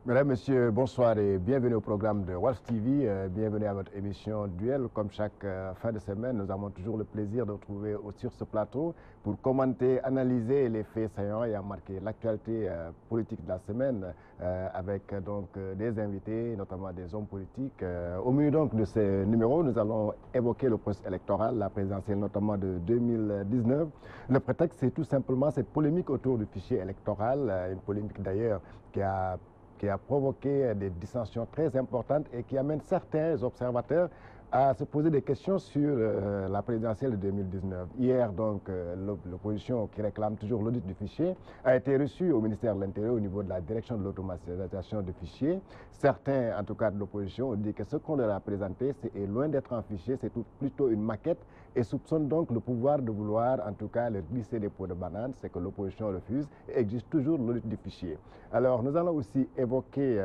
Mesdames, Messieurs, bonsoir et bienvenue au programme de Walf TV. Bienvenue à votre émission Duel. Comme chaque fin de semaine, nous avons toujours le plaisir de retrouver sur ce plateau pour commenter, analyser les faits saillants et marquer l'actualité politique de la semaine avec donc des invités, notamment des hommes politiques. Au milieu donc de ce numéro, nous allons évoquer le processus électoral, la présidentielle notamment de 2019. Le prétexte, c'est tout simplement cette polémique autour du fichier électoral, une polémique d'ailleurs qui a provoqué des dissensions très importantes et qui amène certains observateurs à se poser des questions sur la présidentielle de 2019. Hier, donc, l'opposition qui réclame toujours l'audit du fichier a été reçue au ministère de l'Intérieur au niveau de la direction de l'automatisation du fichier. Certains, en tout cas de l'opposition, ont dit que ce qu'on leur a présenté est loin d'être un fichier, c'est plutôt une maquette et soupçonnent donc le pouvoir de vouloir, en tout cas, leur glisser des pots de banane, c'est que l'opposition refuse et exige toujours l'audit du fichier. Alors, nous allons aussi évoquer,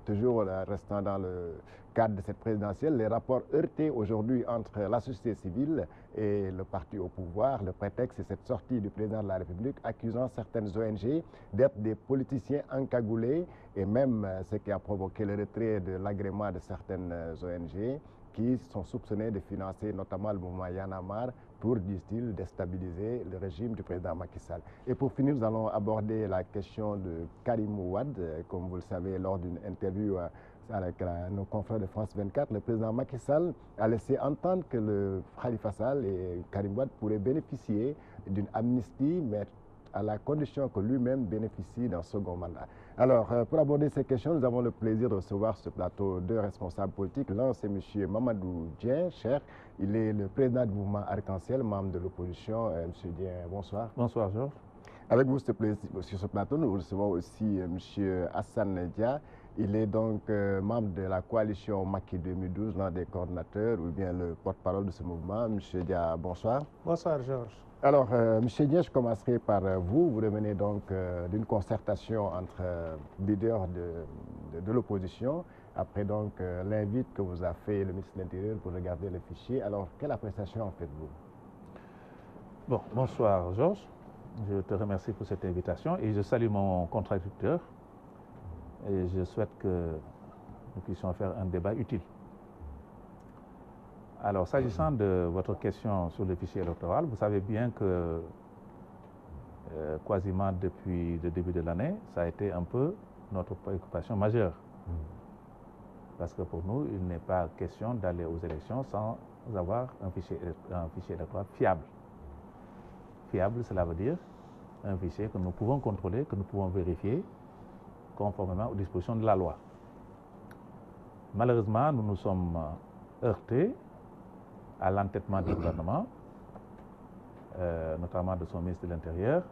toujours restant dans le cadre de cette présidentielle, les rapports heurtés aujourd'hui entre la société civile et le parti au pouvoir. Le prétexte, c'est cette sortie du président de la République accusant certaines ONG d'être des politiciens encagoulés et même ce qui a provoqué le retrait de l'agrément de certaines ONG qui sont soupçonnés de financer notamment le mouvement Y en a marre pour, disent-ils, déstabiliser le régime du président Macky Sall. Et pour finir, nous allons aborder la question de Karim Wade. Comme vous le savez, lors d'une interview avec nos confrères de France 24, le président Macky Sall a laissé entendre que le Khalifa Sall et Karim Wade pourraient bénéficier d'une amnistie, mais à la condition que lui-même bénéficie d'un second mandat. Alors, pour aborder ces questions, nous avons le plaisir de recevoir sur ce plateau deux responsables politiques. L'un, c'est M. Mamadou Dieng, cher. Il est le président du mouvement Arc-en-Ciel, membre de l'opposition. M. Dieng, bonsoir. Bonsoir, Georges. Avec vous, sur ce plateau, nous recevons aussi M. Hassan Dia. Il est donc membre de la coalition Macky 2012, l'un des coordinateurs ou bien le porte-parole de ce mouvement. M. Dia, bonsoir. Bonsoir, Georges. Alors, M. Dia, je commencerai par vous. Vous revenez donc d'une concertation entre leaders de l'opposition, après donc l'invite que vous a fait le ministre de l'Intérieur pour regarder les fichiers. Alors, quelle appréciation en faites-vous? Bon, bonsoir, Georges. Je te remercie pour cette invitation et je salue mon contradicteur et je souhaite que nous puissions faire un débat utile. Alors, s'agissant de votre question sur le fichier électoral, vous savez bien que quasiment depuis le début de l'année, ça a été un peu notre préoccupation majeure. Parce que pour nous, il n'est pas question d'aller aux élections sans avoir un fichier électoral fiable. Fiable, cela veut dire un fichier que nous pouvons contrôler, que nous pouvons vérifier conformément aux dispositions de la loi. Malheureusement, nous nous sommes heurtés à l'entêtement du gouvernement, notamment de son ministre de l'Intérieur,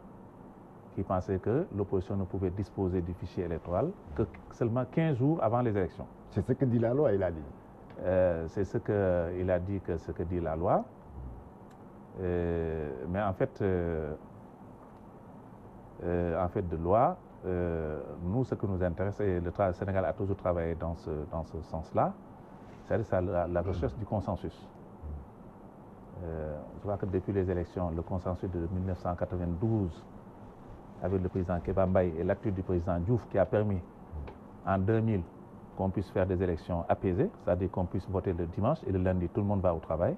qui pensait que l'opposition ne pouvait disposer du fichier électoral que seulement 15 jours avant les élections. C'est ce que dit la loi, il a dit. C'est ce qu'il a dit, que ce que dit la loi. Mais en fait, de loi, nous, ce qui nous intéresse, et le Sénégal a toujours travaillé dans ce sens-là, c'est la recherche du consensus. Je crois que depuis les élections, le consensus de 1992 avec le président Kéba Mbaye et l'acte du président Diouf qui a permis en 2000 qu'on puisse faire des élections apaisées, c'est-à-dire qu'on puisse voter le dimanche et le lundi, tout le monde va au travail.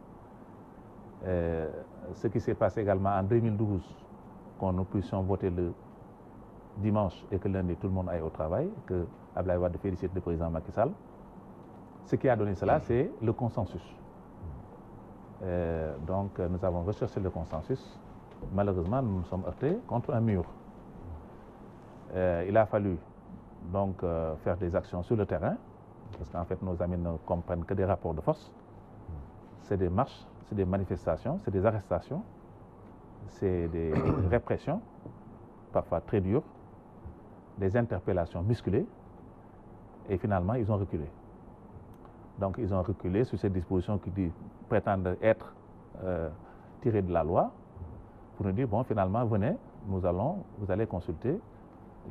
Ce qui s'est passé également en 2012, qu'on nous puissions voter le dimanche et que lundi, tout le monde aille au travail, que Abdoulaye Wade félicite le président Macky Sall. Ce qui a donné cela, c'est le consensus. Donc, nous avons recherché le consensus. Malheureusement, nous nous sommes heurtés contre un mur. Il a fallu donc faire des actions sur le terrain, parce qu'en fait, nos amis ne comprennent que des rapports de force. C'est des marches, c'est des manifestations, c'est des arrestations, c'est des répressions, parfois très dures, des interpellations musclées, et finalement, ils ont reculé. Donc, ils ont reculé sur ces dispositions qui prétendent être tirées de la loi, pour nous dire, bon, finalement, venez, vous allez consulter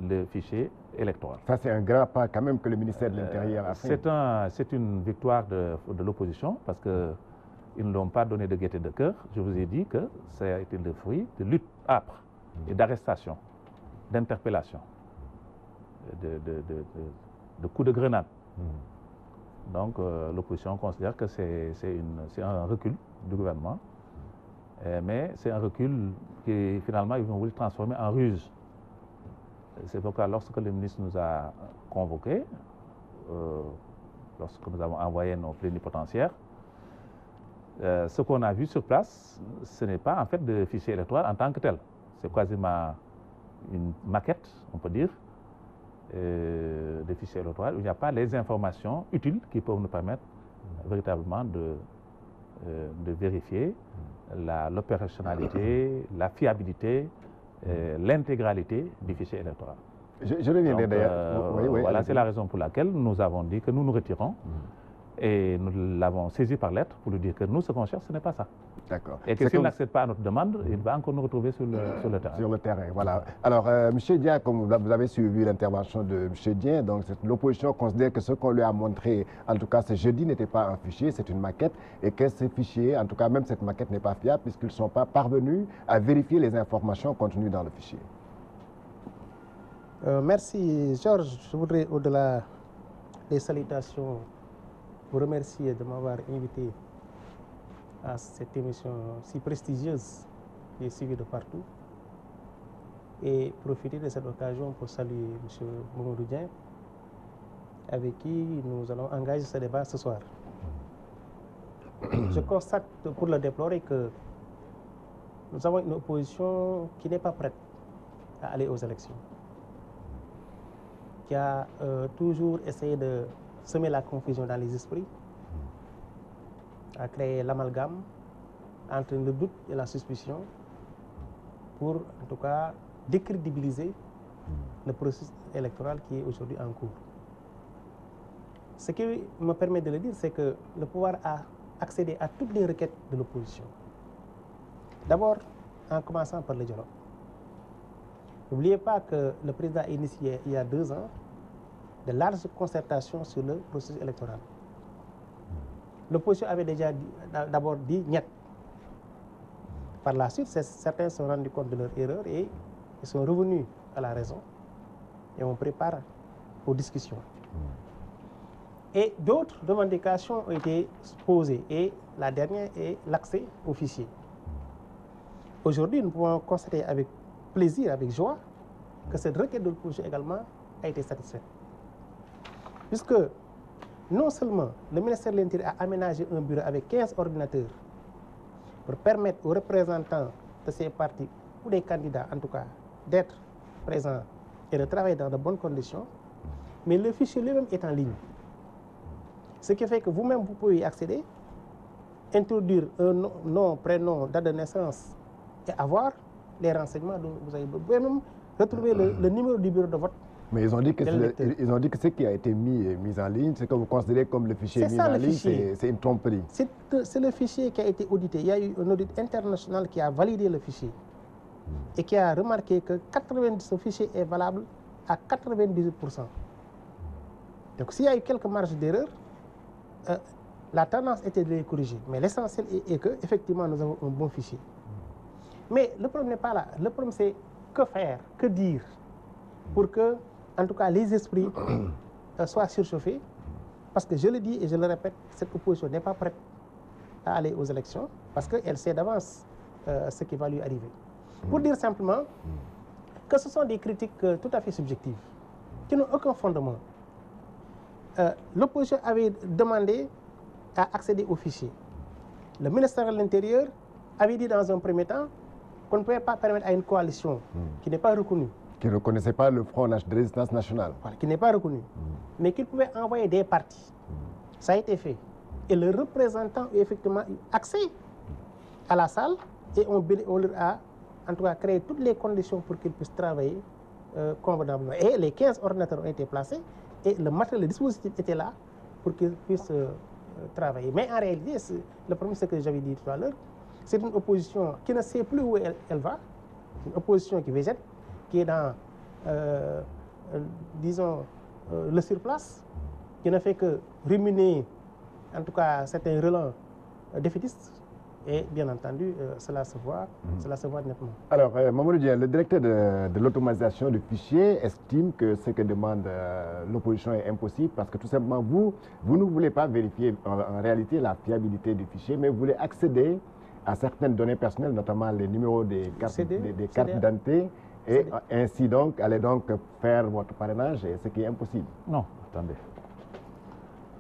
le fichier électoral. Ça, c'est un grand pas quand même que le ministère de l'Intérieur a fait. C'est une victoire de l'opposition, parce qu'ils ne l'ont pas donné de gaieté de cœur. Je vous ai dit que ça a été le fruit de luttes âpres et d'arrestations, d'interpellations. de coups de grenade. Donc l'opposition considère que c'est un recul du gouvernement, mais c'est un recul qui finalement ils vont voulu transformer en ruse. C'est pourquoi lorsque le ministre nous a convoqués, lorsque nous avons envoyé nos plénipotentiaires, ce qu'on a vu sur place, ce n'est pas en fait de fichier électoral en tant que tel. C'est quasiment une maquette, on peut dire, de fichier électoral où il n'y a pas les informations utiles qui peuvent nous permettre véritablement de vérifier l'opérationnalité, la fiabilité, l'intégralité du fichier électoral. Je reviendrai d'ailleurs. Voilà, c'est la raison pour laquelle nous avons dit que nous nous retirons. Et nous l'avons saisi par lettre pour lui dire que nous, ce qu'on cherche, ce n'est pas ça. D'accord. Et que s'il n'accepte pas à notre demande, il va encore nous retrouver sur le terrain. Sur le terrain, voilà. Alors, M. Dieng, comme vous avez suivi l'intervention de M. Dieng, donc l'opposition considère que ce qu'on lui a montré, en tout cas ce jeudi, n'était pas un fichier, c'est une maquette, et que ces fichiers, en tout cas même cette maquette n'est pas fiable, puisqu'ils ne sont pas parvenus à vérifier les informations contenues dans le fichier. Merci, Georges. Je voudrais, au-delà des salutations, vous remercier de m'avoir invité à cette émission si prestigieuse qui est suivie de partout et profiter de cette occasion pour saluer M. Mamadou Dieng avec qui nous allons engager ce débat ce soir. Je constate pour le déplorer que nous avons une opposition qui n'est pas prête à aller aux élections, qui a toujours essayé de semer la confusion dans les esprits, à créer l'amalgame entre le doute et la suspicion pour, en tout cas, décrédibiliser le processus électoral qui est aujourd'hui en cours. Ce qui me permet de le dire, c'est que le pouvoir a accédé à toutes les requêtes de l'opposition. D'abord, en commençant par le dialogue. N'oubliez pas que le président a initié il y a 2 ans de larges concertations sur le processus électoral. L'opposition avait déjà d'abord dit niet. Par la suite, certains se sont rendus compte de leur erreur et ils sont revenus à la raison et on prépare aux discussions. Et d'autres revendications ont été posées et la dernière est l'accès au fichier. Aujourd'hui, nous pouvons constater avec plaisir, avec joie, que cette requête de l'opposition également a été satisfaite. Puisque non seulement le ministère de l'Intérieur a aménagé un bureau avec 15 ordinateurs pour permettre aux représentants de ces partis ou des candidats en tout cas d'être présents et de travailler dans de bonnes conditions, mais le fichier lui-même est en ligne. Ce qui fait que vous-même vous pouvez y accéder, introduire un nom, prénom, date de naissance et avoir les renseignements dont vous avez besoin. Vous pouvez même retrouver le numéro du bureau de vote. Mais ils ont dit que ce qui a été mis en ligne, ce que vous considérez comme le fichier mis en ligne, c'est une tromperie. C'est le fichier qui a été audité. Il y a eu un audit international qui a validé le fichier et qui a remarqué que ce fichier est valable à 98%. Donc s'il y a eu quelques marges d'erreur, la tendance était de les corriger. Mais l'essentiel est que effectivement nous avons un bon fichier. Mais le problème n'est pas là. Le problème c'est que faire, que dire pour que, en tout cas, les esprits soient surchauffés. Parce que je le dis et je le répète, cette opposition n'est pas prête à aller aux élections parce qu'elle sait d'avance ce qui va lui arriver. Pour dire simplement que ce sont des critiques tout à fait subjectives, qui n'ont aucun fondement. L'opposition avait demandé à accéder au fichier. Le ministère de l'Intérieur avait dit dans un premier temps qu'on ne pouvait pas permettre à une coalition qui n'est pas reconnue. Qui ne reconnaissait pas le Front de résistance nationale. Voilà, qui n'est pas reconnu. Mais qu'il pouvait envoyer des partis. Ça a été fait. Et le représentant a effectivement eu accès à la salle et on leur a en tout cas créé toutes les conditions pour qu'ils puissent travailler convenablement. Et les 15 ordinateurs ont été placés et le matériel, le dispositif était là pour qu'ils puissent travailler. Mais en réalité, le problème, c'est que j'avais dit tout à l'heure, c'est une opposition qui ne sait plus où elle va, une opposition qui végète, qui est dans, disons, le surplace, qui ne fait que ruminer, en tout cas, certains relents défaitistes, Et bien entendu, cela se voit nettement. Alors, Mamadou Dieng, le directeur de l'automatisation du fichier estime que ce que demande l'opposition est impossible parce que tout simplement, vous ne voulez pas vérifier en réalité la fiabilité du fichier, mais vous voulez accéder à certaines données personnelles, notamment les numéros des cartes d'identité, et ainsi donc, aller donc faire votre parrainage, et ce qui est impossible. Non, attendez.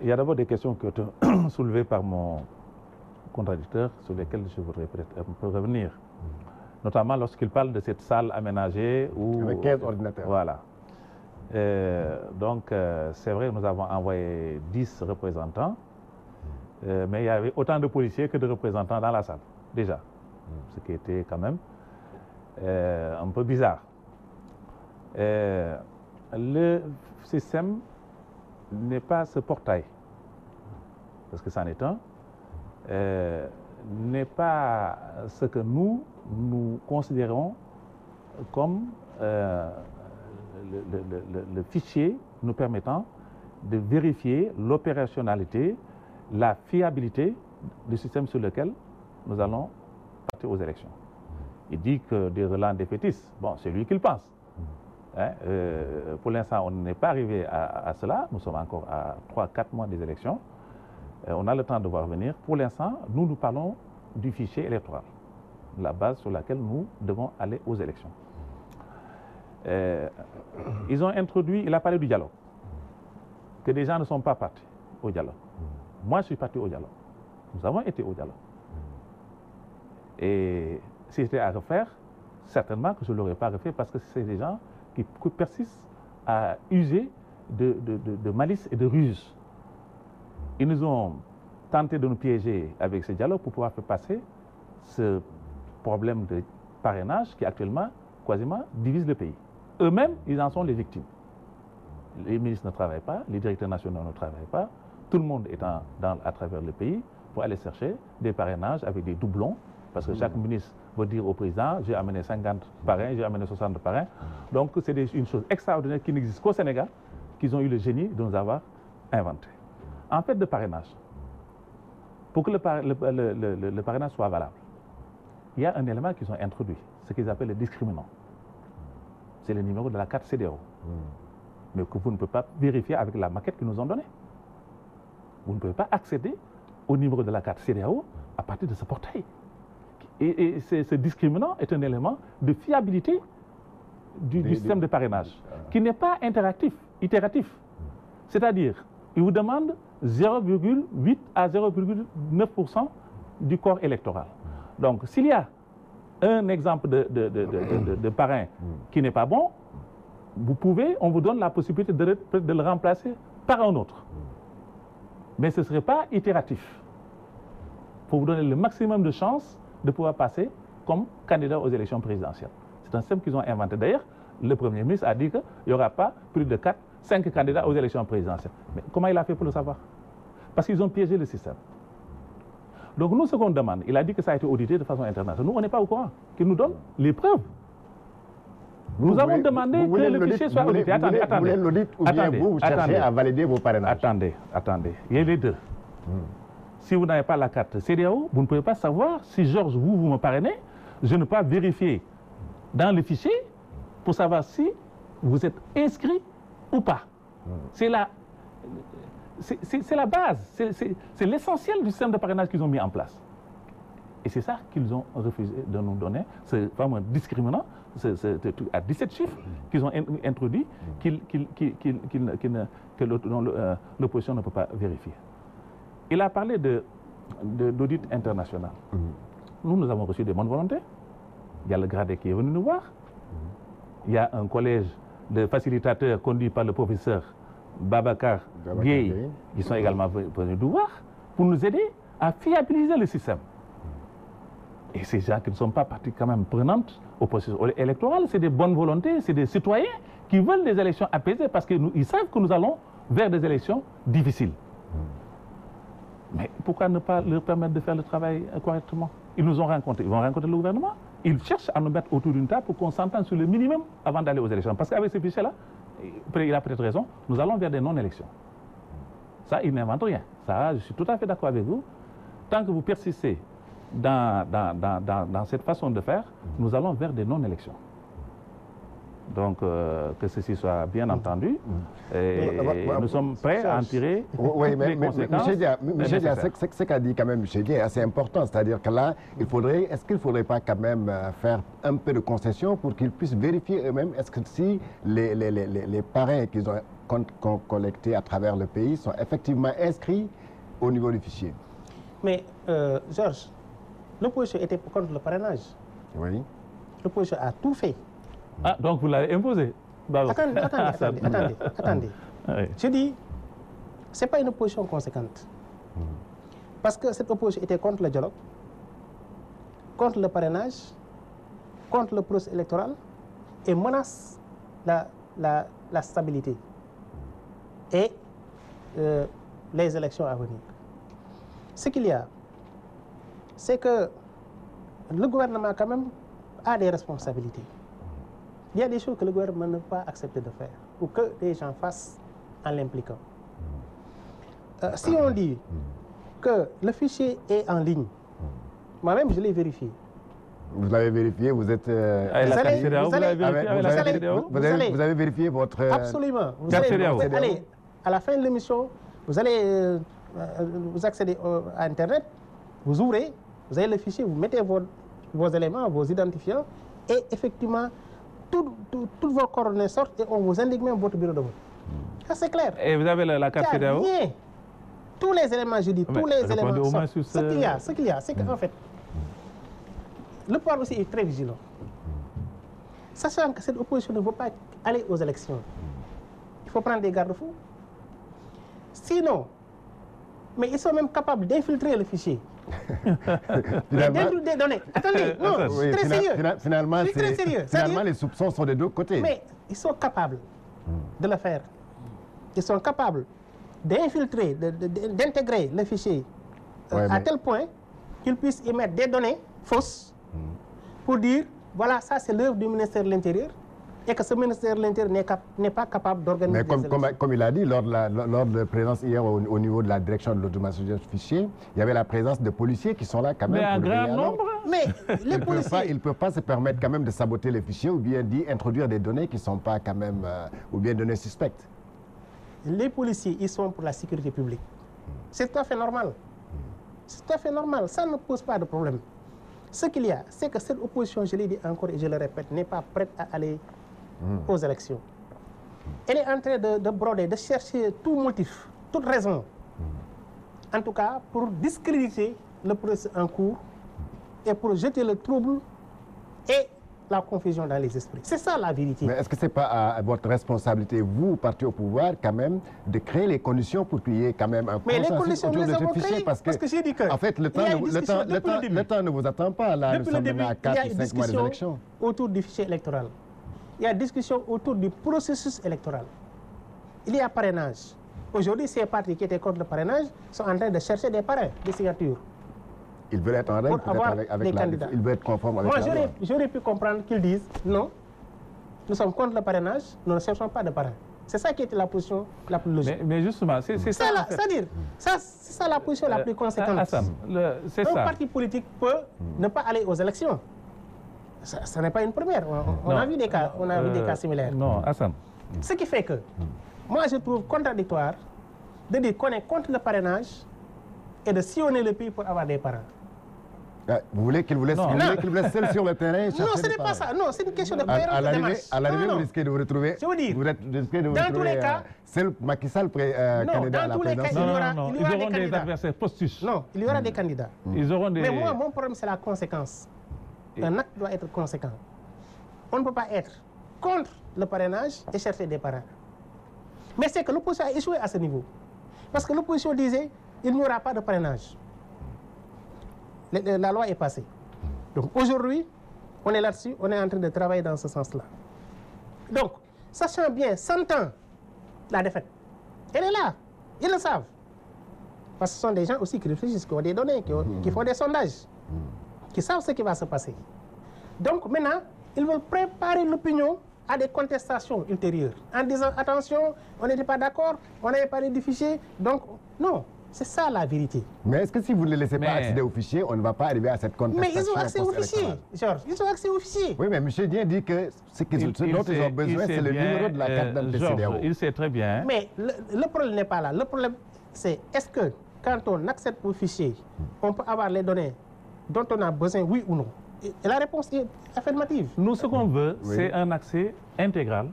Il y a d'abord des questions qui ont été soulevées par mon contradicteur sur lesquels je voudrais peut-être un peu revenir. Notamment lorsqu'il parle de cette salle aménagée où... Avec 15 ordinateurs. Voilà. Donc, c'est vrai, nous avons envoyé 10 représentants, mais il y avait autant de policiers que de représentants dans la salle, déjà. Ce qui était quand même un peu bizarre. Le système n'est pas ce portail, parce que c'en est un, n'est pas ce que nous considérons comme le fichier nous permettant de vérifier l'opérationnalité, la fiabilité du système sur lequel nous allons partir aux élections. Il dit que des relents défaitistes, bon, c'est lui qui le pense. Hein, pour l'instant, on n'est pas arrivé à cela. Nous sommes encore à 3-4 mois des élections. On a le temps de voir venir. Pour l'instant, nous parlons du fichier électoral, la base sur laquelle nous devons aller aux élections. Ils ont introduit, il a parlé du dialogue, que des gens ne sont pas partis au dialogue. Moi, je suis parti au dialogue. Nous avons été au dialogue. Et si c'était à refaire, certainement que je ne l'aurais pas refait parce que c'est des gens qui persistent à user de malice et de ruse. Ils nous ont tenté de nous piéger avec ce dialogue pour pouvoir faire passer ce problème de parrainage qui actuellement, quasiment, divise le pays. Eux-mêmes, ils en sont les victimes. Les ministres ne travaillent pas, les directeurs nationaux ne travaillent pas, tout le monde est à travers le pays pour aller chercher des parrainages avec des doublons, parce que chaque ministre va dire au président, j'ai amené 50 parrains, j'ai amené 60 parrains. Donc c'est une chose extraordinaire qui n'existe qu'au Sénégal, qu'ils ont eu le génie de nous avoir inventé. En fait, de parrainage, pour que le parrainage soit valable, il y a un élément qu'ils ont introduit, ce qu'ils appellent le discriminant. C'est le numéro de la carte CEDEAO. Mais que vous ne pouvez pas vérifier avec la maquette qu'ils nous ont donnée. Vous ne pouvez pas accéder au numéro de la carte CEDEAO à partir de ce portail. Et ce discriminant est un élément de fiabilité du système de parrainage, qui n'est pas itératif. C'est-à-dire, il vous demande 0,8 à 0,9% du corps électoral. Donc, s'il y a un exemple de parrain qui n'est pas bon, on vous donne la possibilité de le remplacer par un autre. Mais ce ne serait pas itératif. Pour vous donner le maximum de chances de pouvoir passer comme candidat aux élections présidentielles. C'est un système qu'ils ont inventé. D'ailleurs, le Premier ministre a dit qu'il n'y aura pas plus de 5 candidats aux élections présidentielles. Mais comment il a fait pour le savoir? Parce qu'ils ont piégé le système. Donc nous, ce qu'on demande, il a dit que ça a été audité de façon internationale. Nous, on n'est pas au courant. Qu'il nous donne les preuves. Nous avons demandé que le fichier soit audité. Attendez. Vous voulez l'audit ou bien vous cherchez à valider vos parrainages? Attendez. Il y a les deux. Si vous n'avez pas la carte CEDEAO, vous ne pouvez pas savoir si Georges, vous me parrainez. Je ne peux pas vérifier dans le fichier pour savoir si vous êtes inscrit ou pas. C'est la base, c'est l'essentiel du système de parrainage qu'ils ont mis en place. Et c'est ça qu'ils ont refusé de nous donner, c'est vraiment discriminant, à 17 chiffres qu'ils ont introduit, que l'opposition ne peut pas vérifier. Il a parlé d'audit international. Nous avons reçu des bonnes volontés. Il y a le gradé qui est venu nous voir. Il y a un collège de facilitateurs conduit par le professeur Babacar Gueye, qui sont également venus nous voir pour nous aider à fiabiliser le système. Et ces gens qui ne sont pas partie quand même prenante au processus électoral, c'est des bonnes volontés, c'est des citoyens qui veulent des élections apaisées parce qu'ils savent que nous allons vers des élections difficiles. Mais pourquoi ne pas leur permettre de faire le travail correctement? Ils nous ont rencontrés, ils vont rencontrer le gouvernement. Ils cherchent à nous mettre autour d'une table pour qu'on s'entende sur le minimum avant d'aller aux élections. Parce qu'avec ces fichiers-là, il a peut-être raison, nous allons vers des non-élections. Ça, ils n'inventent rien. Ça, je suis tout à fait d'accord avec vous. Tant que vous persistez dans cette façon de faire, nous allons vers des non-élections. Donc, que ceci soit bien entendu, et nous sommes prêts à en tirer oui, mais, les conséquences. Michel Dia, ce qu'a dit quand même Michel Dia est assez important, c'est-à-dire que là, est-ce qu'il ne faudrait pas quand même faire un peu de concession pour qu'ils puissent vérifier eux-mêmes, est-ce que si les parrains qu'ils ont collectés à travers le pays sont effectivement inscrits au niveau du fichier? Mais, Georges, l'opposition était contre le parrainage. Oui. L'opposition a tout fait. Ah, donc vous l'avez imposé? Attendez. Oui. Je dis, ce n'est pas une opposition conséquente. Parce que cette opposition était contre le dialogue, contre le parrainage, contre le processus électoral et menace la stabilité et les élections à venir. Ce qu'il y a, c'est que le gouvernement quand même a des responsabilités. Il y a des choses que le gouvernement ne peut pas accepter de faire ou que les gens fassent en l'impliquant. Si on dit que le fichier est en ligne, moi-même je l'ai vérifié. Vous l'avez vérifié, vous êtes... Vous avez vérifié votre... Absolument. Vous allez, à la fin de l'émission, vous allez vous accéder à Internet, vous ouvrez, vous avez le fichier, vous mettez vos éléments, vos identifiants, et effectivement, toutes vos coordonnées sortent et on vous indique même votre bureau de vote. Ça, c'est clair. Et vous avez la carte CEDEAO? Bien. Tous les éléments, je dis, tous les éléments sortent. Ce qu'il y a, c'est qu'en fait, le pouvoir aussi est très vigilant. Sachant que cette opposition ne veut pas aller aux élections, il faut prendre des garde-fous. Sinon, mais ils sont même capables d'infiltrer le fichier. Des données. Attendez, non, oui, très sérieux. Finalement, les soupçons sont des deux côtés. Mais ils sont capables de le faire. Ils sont capables d'infiltrer, d'intégrer le fichier à tel point qu'ils puissent y mettre des données fausses pour dire, voilà, ça c'est l'œuvre du ministère de l'Intérieur et que ce ministère de l'Intérieur n'est pas capable d'organiser des élections. Comme il a dit, lors de la présence hier au niveau de la direction de l'automatisation du fichier, il y avait la présence de policiers qui sont là quand même. Mais un grand nombre. Mais les policiers... Ils ne peuvent pas se permettre quand même de saboter les fichiers ou bien d'y introduire des données qui ne sont pas quand même, ou bien données suspectes. Les policiers, ils sont pour la sécurité publique. C'est tout à fait normal. C'est tout à fait normal. Ça ne pose pas de problème. Ce qu'il y a, c'est que cette opposition, je l'ai dit encore et je le répète, n'est pas prête à aller aux élections. Elle est en train de broder, de chercher tout motif, toute raison, en tout cas pour discréditer le processus en cours et pour jeter le trouble et la confusion dans les esprits. C'est ça la vérité. Mais est-ce que ce n'est pas à votre responsabilité, vous, parti au pouvoir, quand même, de créer les conditions pour qu'il y ait quand même un consensus autour de ce fichier? Parce que j'ai dit que... En fait, le temps ne vous attend pas. Là, nous sommes maintenant à 4 ou 5 mois des élections. Autour du fichier électoral. Il y a discussion autour du processus électoral. Il y a parrainage. Aujourd'hui, ces partis qui étaient contre le parrainage sont en train de chercher des parrains, des signatures. Ils veulent être en règle peut-être avec la... Ils veulent être conformes avec la loi. Moi, j'aurais pu comprendre qu'ils disent non, nous sommes contre le parrainage, nous ne cherchons pas de parrain. C'est ça qui était la position la plus logique. Mais justement, c'est ça. C'est-à-dire, c'est ça la position la plus conséquente. Un parti politique peut ne pas aller aux élections. Ce n'est pas une première. On a vu des cas, similaires. Non, Hassan. Ce qui fait que, moi, je trouve contradictoire de dire qu'on est contre le parrainage et de sillonner le pays pour avoir des parrains. Vous voulez qu'il vous laisse seul sur le terrain? Non, ce n'est pas ça. Non, c'est une question de cohérence de démarche. À l'arrivée, vous risquez de vous retrouver... Je veux dire, dans tous les cas... seul Macky Sall candidat à la présidence. Non, ils auront des adversaires postus. Non, il y aura des candidats. Ils auront des... Mais moi, mon problème, c'est la conséquence. Un acte doit être conséquent. On ne peut pas être contre le parrainage et chercher des parrains. Mais c'est que l'opposition a échoué à ce niveau. Parce que l'opposition disait il n'y aura pas de parrainage. La loi est passée. Donc aujourd'hui, on est là-dessus, on est en train de travailler dans ce sens-là. Donc, sachant bien, sentant la défaite, elle est là, ils le savent. Parce que ce sont des gens aussi qui réfléchissent, qui ont des données, qui font des sondages, qui savent ce qui va se passer. Donc maintenant, ils veulent préparer l'opinion à des contestations ultérieures, en disant attention, on n'était pas d'accord, on n'avait pas du fichier, donc non. C'est ça la vérité. Mais est-ce que si vous ne les laissez pas accéder au fichier, on ne va pas arriver à cette contestation? Mais ils ont accès au fichier, Georges. Ils ont accès au fichier. Oui, mais M. Dieng dit que ce dont ils ont besoin, c'est le numéro de la carte d'identité CEDEAO. Il sait très bien. Mais le problème n'est pas là. Le problème, c'est est-ce que quand on accède au fichier, on peut avoir les données dont on a besoin, oui ou non? Et la réponse est affirmative. Nous, ce qu'on veut, c'est un accès intégral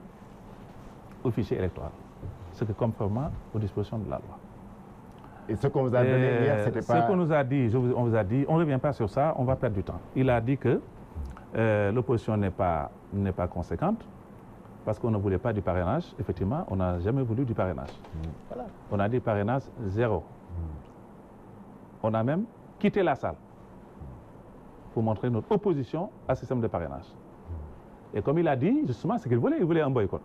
au fichier électoral. Ce qui est conformément aux dispositions de la loi. Et ce qu'on vous a donné hier, c'était pas... Ce qu'on nous a dit, on vous a dit, on ne revient pas sur ça, on va perdre du temps. Il a dit que l'opposition n'est pas conséquente parce qu'on ne voulait pas du parrainage. Effectivement, on n'a jamais voulu du parrainage. Voilà. On a dit parrainage zéro. On a même quitté la salle pour montrer notre opposition à ce système de parrainage. Et comme il a dit, justement, ce qu'il voulait un boycott.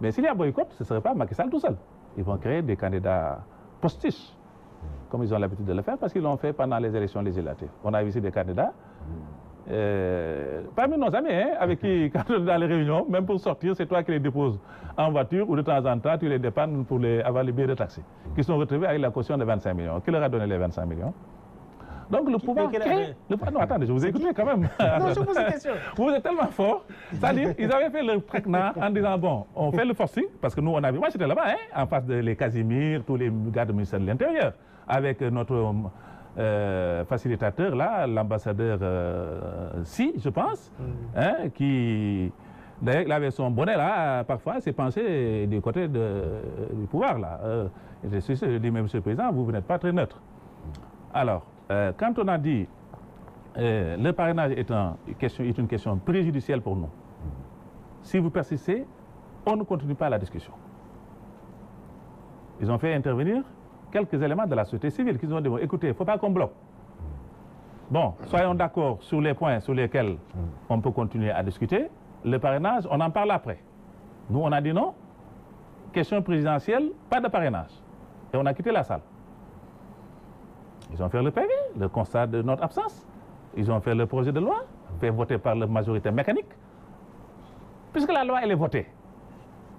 Mais s'il y a un boycott, ce ne serait pas Macky Sall tout seul. Ils vont créer des candidats postiches, comme ils ont l'habitude de le faire, parce qu'ils l'ont fait pendant les élections législatives. On a vu ici des candidats, parmi nos amis, avec qui, quand on est dans les réunions, même pour sortir, c'est toi qui les déposes en voiture ou de temps en temps, tu les dépannes pour avoir les billets de taxi, qui sont retrouvés avec la caution de 25 millions. Qui leur a donné les 25 millions? Donc le pouvoir crée... Non, attendez, je vous ai écouté quand même. Non, je pose une question. Vous êtes tellement fort. C'est-à-dire, ils avaient fait le traquenard en disant, bon, on fait le forcing, parce que nous, on a vu... Moi, j'étais là-bas, en face de les Casimir, tous les gars du ministère de l'Intérieur, avec notre facilitateur, là, l'ambassadeur Si, je pense, qui... D'ailleurs, il avait son bonnet, là, parfois, s'est penché du côté du pouvoir, là. Je dis, mais monsieur le Président, vous n'êtes pas très neutre. Alors, quand on a dit le parrainage est une question préjudicielle pour nous, si vous persistez, on ne continue pas la discussion. Ils ont fait intervenir quelques éléments de la société civile qui ont dit, écoutez, il ne faut pas qu'on bloque. Bon, soyons d'accord sur les points sur lesquels on peut continuer à discuter. Le parrainage, on en parle après. Nous, on a dit non. Question présidentielle, pas de parrainage. Et on a quitté la salle. Ils ont fait le PV, le constat de notre absence. Ils ont fait le projet de loi, fait voter par la majorité mécanique. Puisque la loi, elle est votée.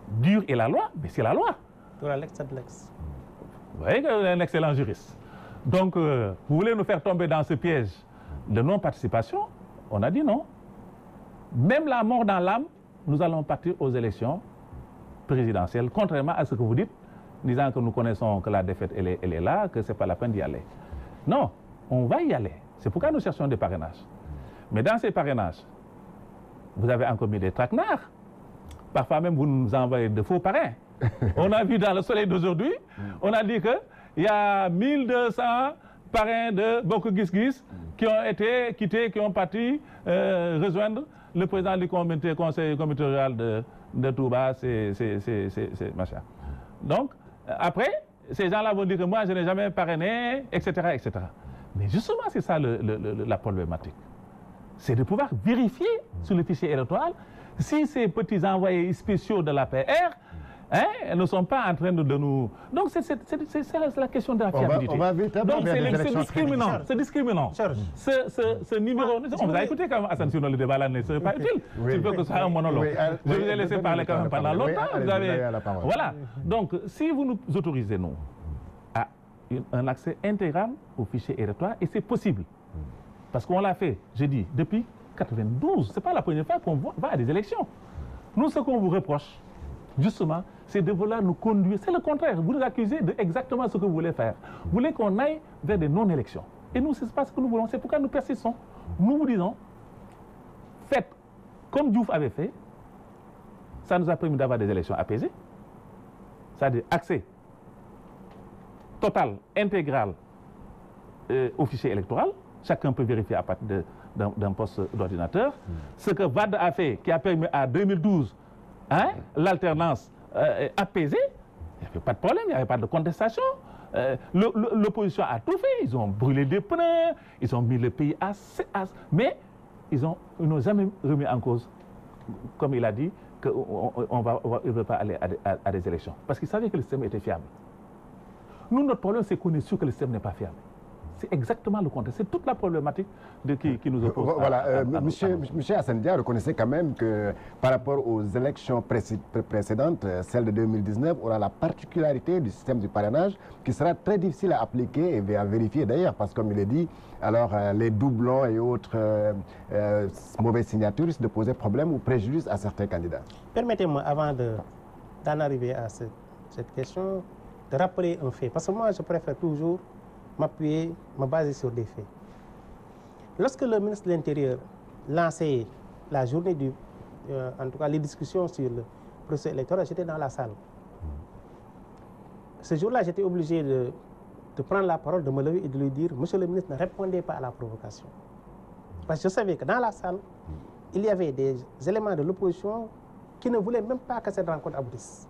Dure est la loi, mais c'est la loi. Voilà, l'ex ad lex. Vous voyez qu'il est un excellent juriste. Donc, vous voulez nous faire tomber dans ce piège de non-participation? On a dit non. Même la mort dans l'âme, nous allons partir aux élections présidentielles, contrairement à ce que vous dites, disant que nous connaissons que la défaite, elle est là, que ce n'est pas la peine d'y aller. Non, on va y aller. C'est pourquoi nous cherchons des parrainages. Mais dans ces parrainages, vous avez encore mis des traquenards. Parfois même, vous nous envoyez de faux parrains. On a vu dans le soleil d'aujourd'hui, on a dit qu'il y a 1200 parrains de Bokk Gis Gis qui ont été quittés, qui ont parti rejoindre le président du comité rural de Touba, c'est machin. Donc, après, ces gens-là vont dire que moi, je n'ai jamais parrainé, etc., etc. Mais justement, c'est ça la problématique. C'est de pouvoir vérifier sur le fichier électoral si ces petits envoyés spéciaux de l'APR ne sont pas en train de nous... Donc, c'est la question de la fiabilité. Donc, c'est discriminant. Ce numéro... On vous a écouté quand même, Hassan, sinon le débat là ne serait pas utile. Tu peux que ça soit un monologue. Je vous ai laissé parler quand même pendant longtemps. Voilà. Donc, si vous nous autorisez, nous, à un accès intégral au fichier électoral, et c'est possible. Parce qu'on l'a fait, je dis, depuis 1992. Ce n'est pas la première fois qu'on va à des élections. Nous, ce qu'on vous reproche, justement, c'est de vouloir nous conduire. C'est le contraire. Vous nous accusez de exactement ce que vous voulez faire. Vous voulez qu'on aille vers des non-élections. Et nous, ce n'est pas ce que nous voulons. C'est pourquoi nous persistons. Nous vous disons, faites comme Diouf avait fait. Ça nous a permis d'avoir des élections apaisées. C'est-à-dire accès total, intégral au fichier électoral. Chacun peut vérifier à partir d'un poste d'ordinateur. Ce que VAD a fait, qui a permis à 2012 l'alternance apaisée, il n'y avait pas de problème, il n'y avait pas de contestation. L'opposition a tout fait, ils ont brûlé des pneus, ils ont mis le pays mais ils n'ont jamais remis en cause, comme il a dit, qu'il ne veut pas aller à des élections. Parce qu'ils savaient que le système était fiable. Nous, notre problème, c'est qu'on est sûr que le système n'est pas fiable. C'est exactement le contexte. C'est toute la problématique qui nous oppose. Voilà, monsieur Assane Dia reconnaissait quand même que par rapport aux élections précédentes, celle de 2019 aura la particularité du système du parrainage qui sera très difficile à appliquer et à vérifier d'ailleurs, parce que comme il est dit, alors les doublons et autres mauvaises signatures risquent de poser problème ou préjudice à certains candidats. Permettez-moi, avant d'en arriver à cette question, de rappeler un fait. Parce que moi, je préfère toujours me baser sur des faits. Lorsque le ministre de l'Intérieur lançait la journée en tout cas les discussions sur le processus électoral, j'étais dans la salle. Ce jour-là, j'étais obligé de prendre la parole, de me lever et de lui dire, monsieur le ministre, ne répondez pas à la provocation. Parce que je savais que dans la salle, il y avait des éléments de l'opposition qui ne voulaient même pas que cette rencontre aboutisse.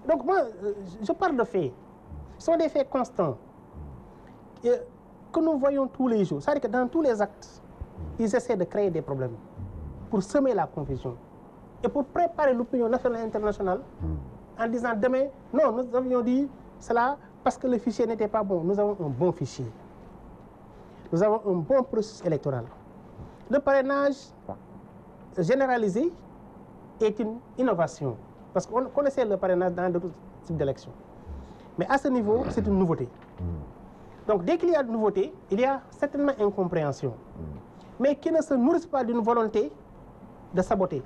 Donc moi, je parle de faits. Ce sont des faits constants que nous voyons tous les jours. C'est-à-dire que dans tous les actes, ils essaient de créer des problèmes pour semer la confusion et pour préparer l'opinion nationale et internationale en disant demain, non, nous avions dit cela parce que le fichier n'était pas bon. Nous avons un bon fichier. Nous avons un bon processus électoral. Le parrainage généralisé est une innovation. Parce qu'on connaissait le parrainage dans d'autres types d'élections. Mais à ce niveau, c'est une nouveauté. Donc dès qu'il y a de nouveauté, il y a certainement incompréhension. Mais qui ne se nourrissent pas d'une volonté de saboter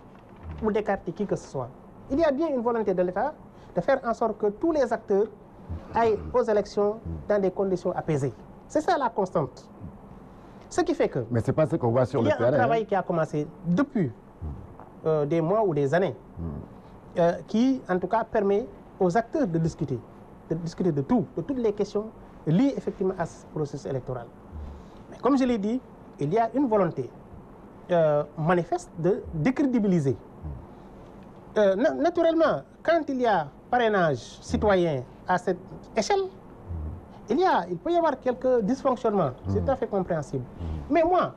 ou d'écarter qui que ce soit. Il y a bien une volonté de l'État de faire en sorte que tous les acteurs aillent aux élections dans des conditions apaisées. C'est ça la constante. Ce qui fait que... Mais c'est pas ce qu'on voit sur le terrain. Il y a un travail qui a commencé depuis des mois ou des années, qui en tout cas permet aux acteurs de discuter de tout, de toutes les questions liées effectivement à ce processus électoral. Mais comme je l'ai dit, il y a une volonté manifeste de décrédibiliser. Naturellement, quand il y a parrainage citoyen à cette échelle, il peut y avoir quelques dysfonctionnements, c'est tout à fait compréhensible. Mais moi,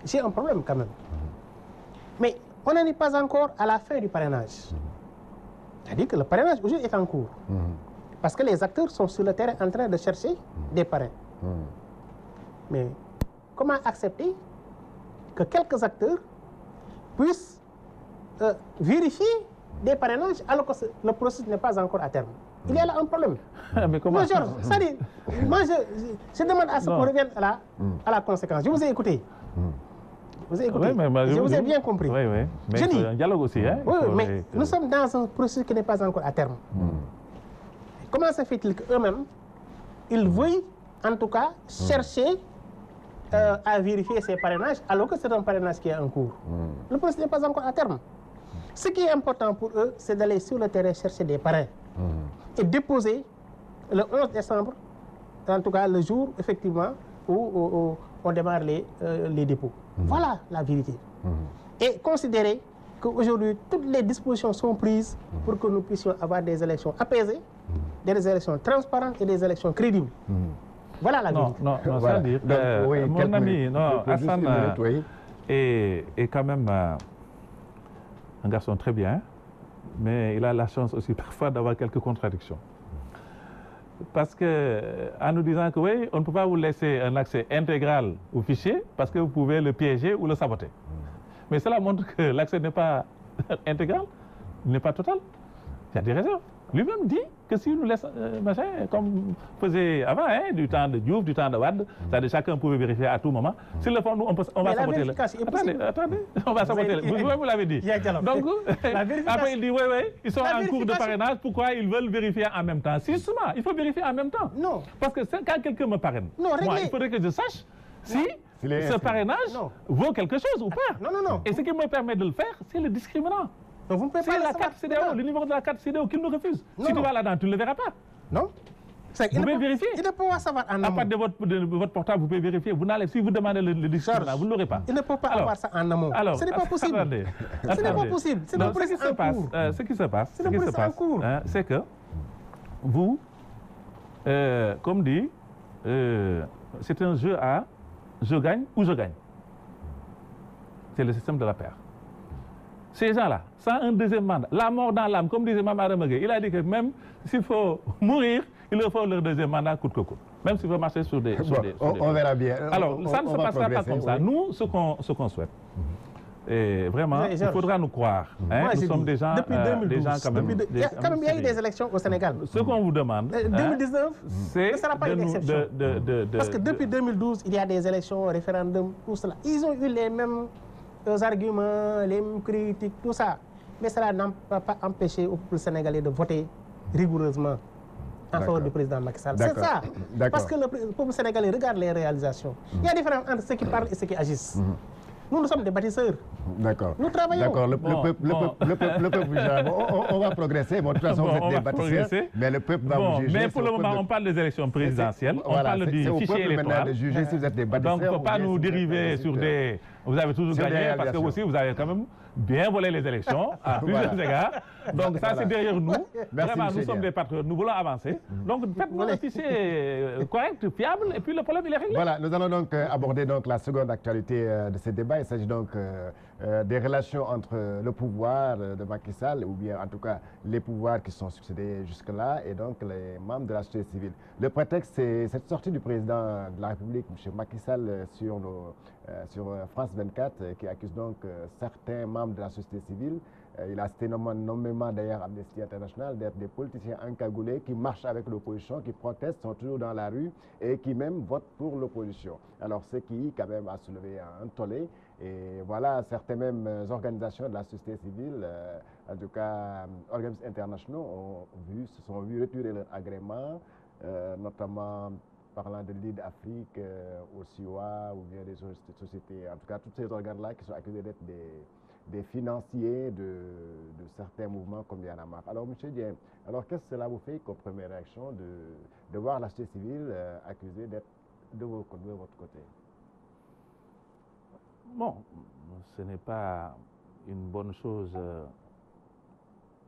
j'ai un problème quand même. Mais on n'en est pas encore à la fin du parrainage. C'est-à-dire que le parrainage aujourd'hui est en cours. Parce que les acteurs sont sur le terrain en train de chercher des parrains. Mais comment accepter que quelques acteurs puissent vérifier des parrainages alors que le processus n'est pas encore à terme? Il y a là un problème. Mais comment? Moi, Georges, moi je demande à ce qu'on revienne à la conséquence. Je vous ai écouté. Vous avez écouté. Oui, je vous ai bien compris. Oui, oui. Mais je dis, un dialogue aussi. Hein, oui, mais nous sommes dans un processus qui n'est pas encore à terme. Comment se fait-il qu'eux-mêmes, ils veuillent en tout cas chercher à vérifier ces parrainages alors que c'est un parrainage qui est en cours? Le processus n'est pas encore à terme. Ce qui est important pour eux, c'est d'aller sur le terrain chercher des parrains et déposer le 11 décembre, en tout cas le jour effectivement où on démarre les dépôts. Voilà la vérité. Et considérer qu'aujourd'hui, toutes les dispositions sont prises pour que nous puissions avoir des élections apaisées, des élections transparentes et des élections crédibles. Voilà la vérité. Non, voilà. C'est-à-dire que mon ami Assane est quand même un garçon très bien, mais il a la chance aussi parfois d'avoir quelques contradictions. Parce que, en nous disant que oui, on ne peut pas vous laisser un accès intégral au fichier parce que vous pouvez le piéger ou le saboter. Mais cela montre que l'accès n'est pas intégral, n'est pas total. Il y a des réserves. Lui-même dit que si nous laisse machin, comme faisait avant, hein, du temps de Diouf, du temps de Wade, c'est-à-dire chacun pouvait vérifier à tout moment. S'il le font, nous, on va saboter. Attendez, on va saboter. Vous l'avez dit. Donc, après il dit, oui, ils sont en cours de parrainage, pourquoi ils veulent vérifier en même temps? Si justement, il faut vérifier en même temps. Non. Parce que quand quelqu'un me parraine, moi, il faudrait que je sache si ce parrainage vaut quelque chose ou pas. Non. Et ce qui me permet de le faire, c'est le discriminant. C'est la carte CEDEAO, le numéro de la carte CEDEAO qu'il nous refuse. Si tu vas là-dedans, tu ne le verras pas. Non. Vous pouvez vérifier. Il ne peut pas savoir en amont. À part de votre portable, vous pouvez vérifier. Si vous demandez le discriminant, vous ne l'aurez pas. Il ne peut pas avoir ça en amont. Ce n'est pas possible. Ce n'est pas possible. C'est un processus en cours. Ce qui se passe, c'est que vous, comme dit, c'est un jeu à je gagne ou je gagne. C'est le système de la paire. Ces gens-là, sans un deuxième mandat, la mort dans l'âme, comme disait Mme Adamagué, il a dit que même s'il faut mourir, il leur faut leur deuxième mandat coûte que coûte. Même s'il faut marcher sur des... On verra bien. Alors, ça ne se passera pas comme ça. Nous, ce qu'on souhaite, et vraiment, il faudra nous croire. Hein, nous sommes des gens, depuis 2012, des gens quand même... Il y a eu des élections au Sénégal. Ce qu'on vous demande... 2019, ce ne sera pas une exception. Parce que depuis 2012, il y a des élections, référendums, tout cela. Ils ont eu les mêmes arguments, les mêmes critiques, tout ça. Mais cela n'a pas empêché au peuple sénégalais de voter rigoureusement en faveur du président Macky Sall. C'est ça. Parce que le peuple sénégalais regarde les réalisations. Il y a différence entre ceux qui parlent et ceux qui agissent. Nous sommes des bâtisseurs. D'accord. Nous travaillons. D'accord. Le peuple, on va progresser. Bon, de toute façon, vous êtes des bâtisseurs. Mais le peuple va vous juger. Mais pour le moment, on parle des élections présidentielles. On parle du fichier électoral. De juger si vous êtes des bâtisseurs. Donc, il ne faut pas nous dériver sur des... Vous avez toujours gagné parce que aussi, vous avez quand même bien volé les élections à plusieurs égards. Donc, ça, c'est derrière nous. Vraiment, nous sommes des patriotes. Nous voulons avancer. Donc, faites-nous un fichier correct, fiable, et puis le problème, il est réglé. Voilà, nous allons donc aborder donc la seconde actualité de ce débat. Il s'agit donc des relations entre le pouvoir de Macky Sall, ou bien en tout cas les pouvoirs qui sont succédés jusque-là, et donc les membres de la société civile. Le prétexte, c'est cette sortie du président de la République, M. Macky Sall, sur France 24, qui accuse donc certains membres de la société civile. Il a cité nommément d'ailleurs Amnesty International d'être des politiciens encagoulés qui marchent avec l'opposition, qui protestent, sont toujours dans la rue et qui même votent pour l'opposition. Alors ce qui quand même a soulevé un tollé. Et voilà, certaines mêmes organisations de la société civile, en tout cas organismes internationaux, se sont vus retirer leur agrément, notamment parlant de l'ID Afrique, au SIWA ou bien des sociétés, en tout cas tous ces organes-là qui sont accusés d'être des financiers de certains mouvements comme Y'en a marre. Alors, M. Dieng, alors qu'est-ce que cela vous fait comme première réaction de voir la société civile accusée d'être de votre côté? Bon, ce n'est pas une bonne chose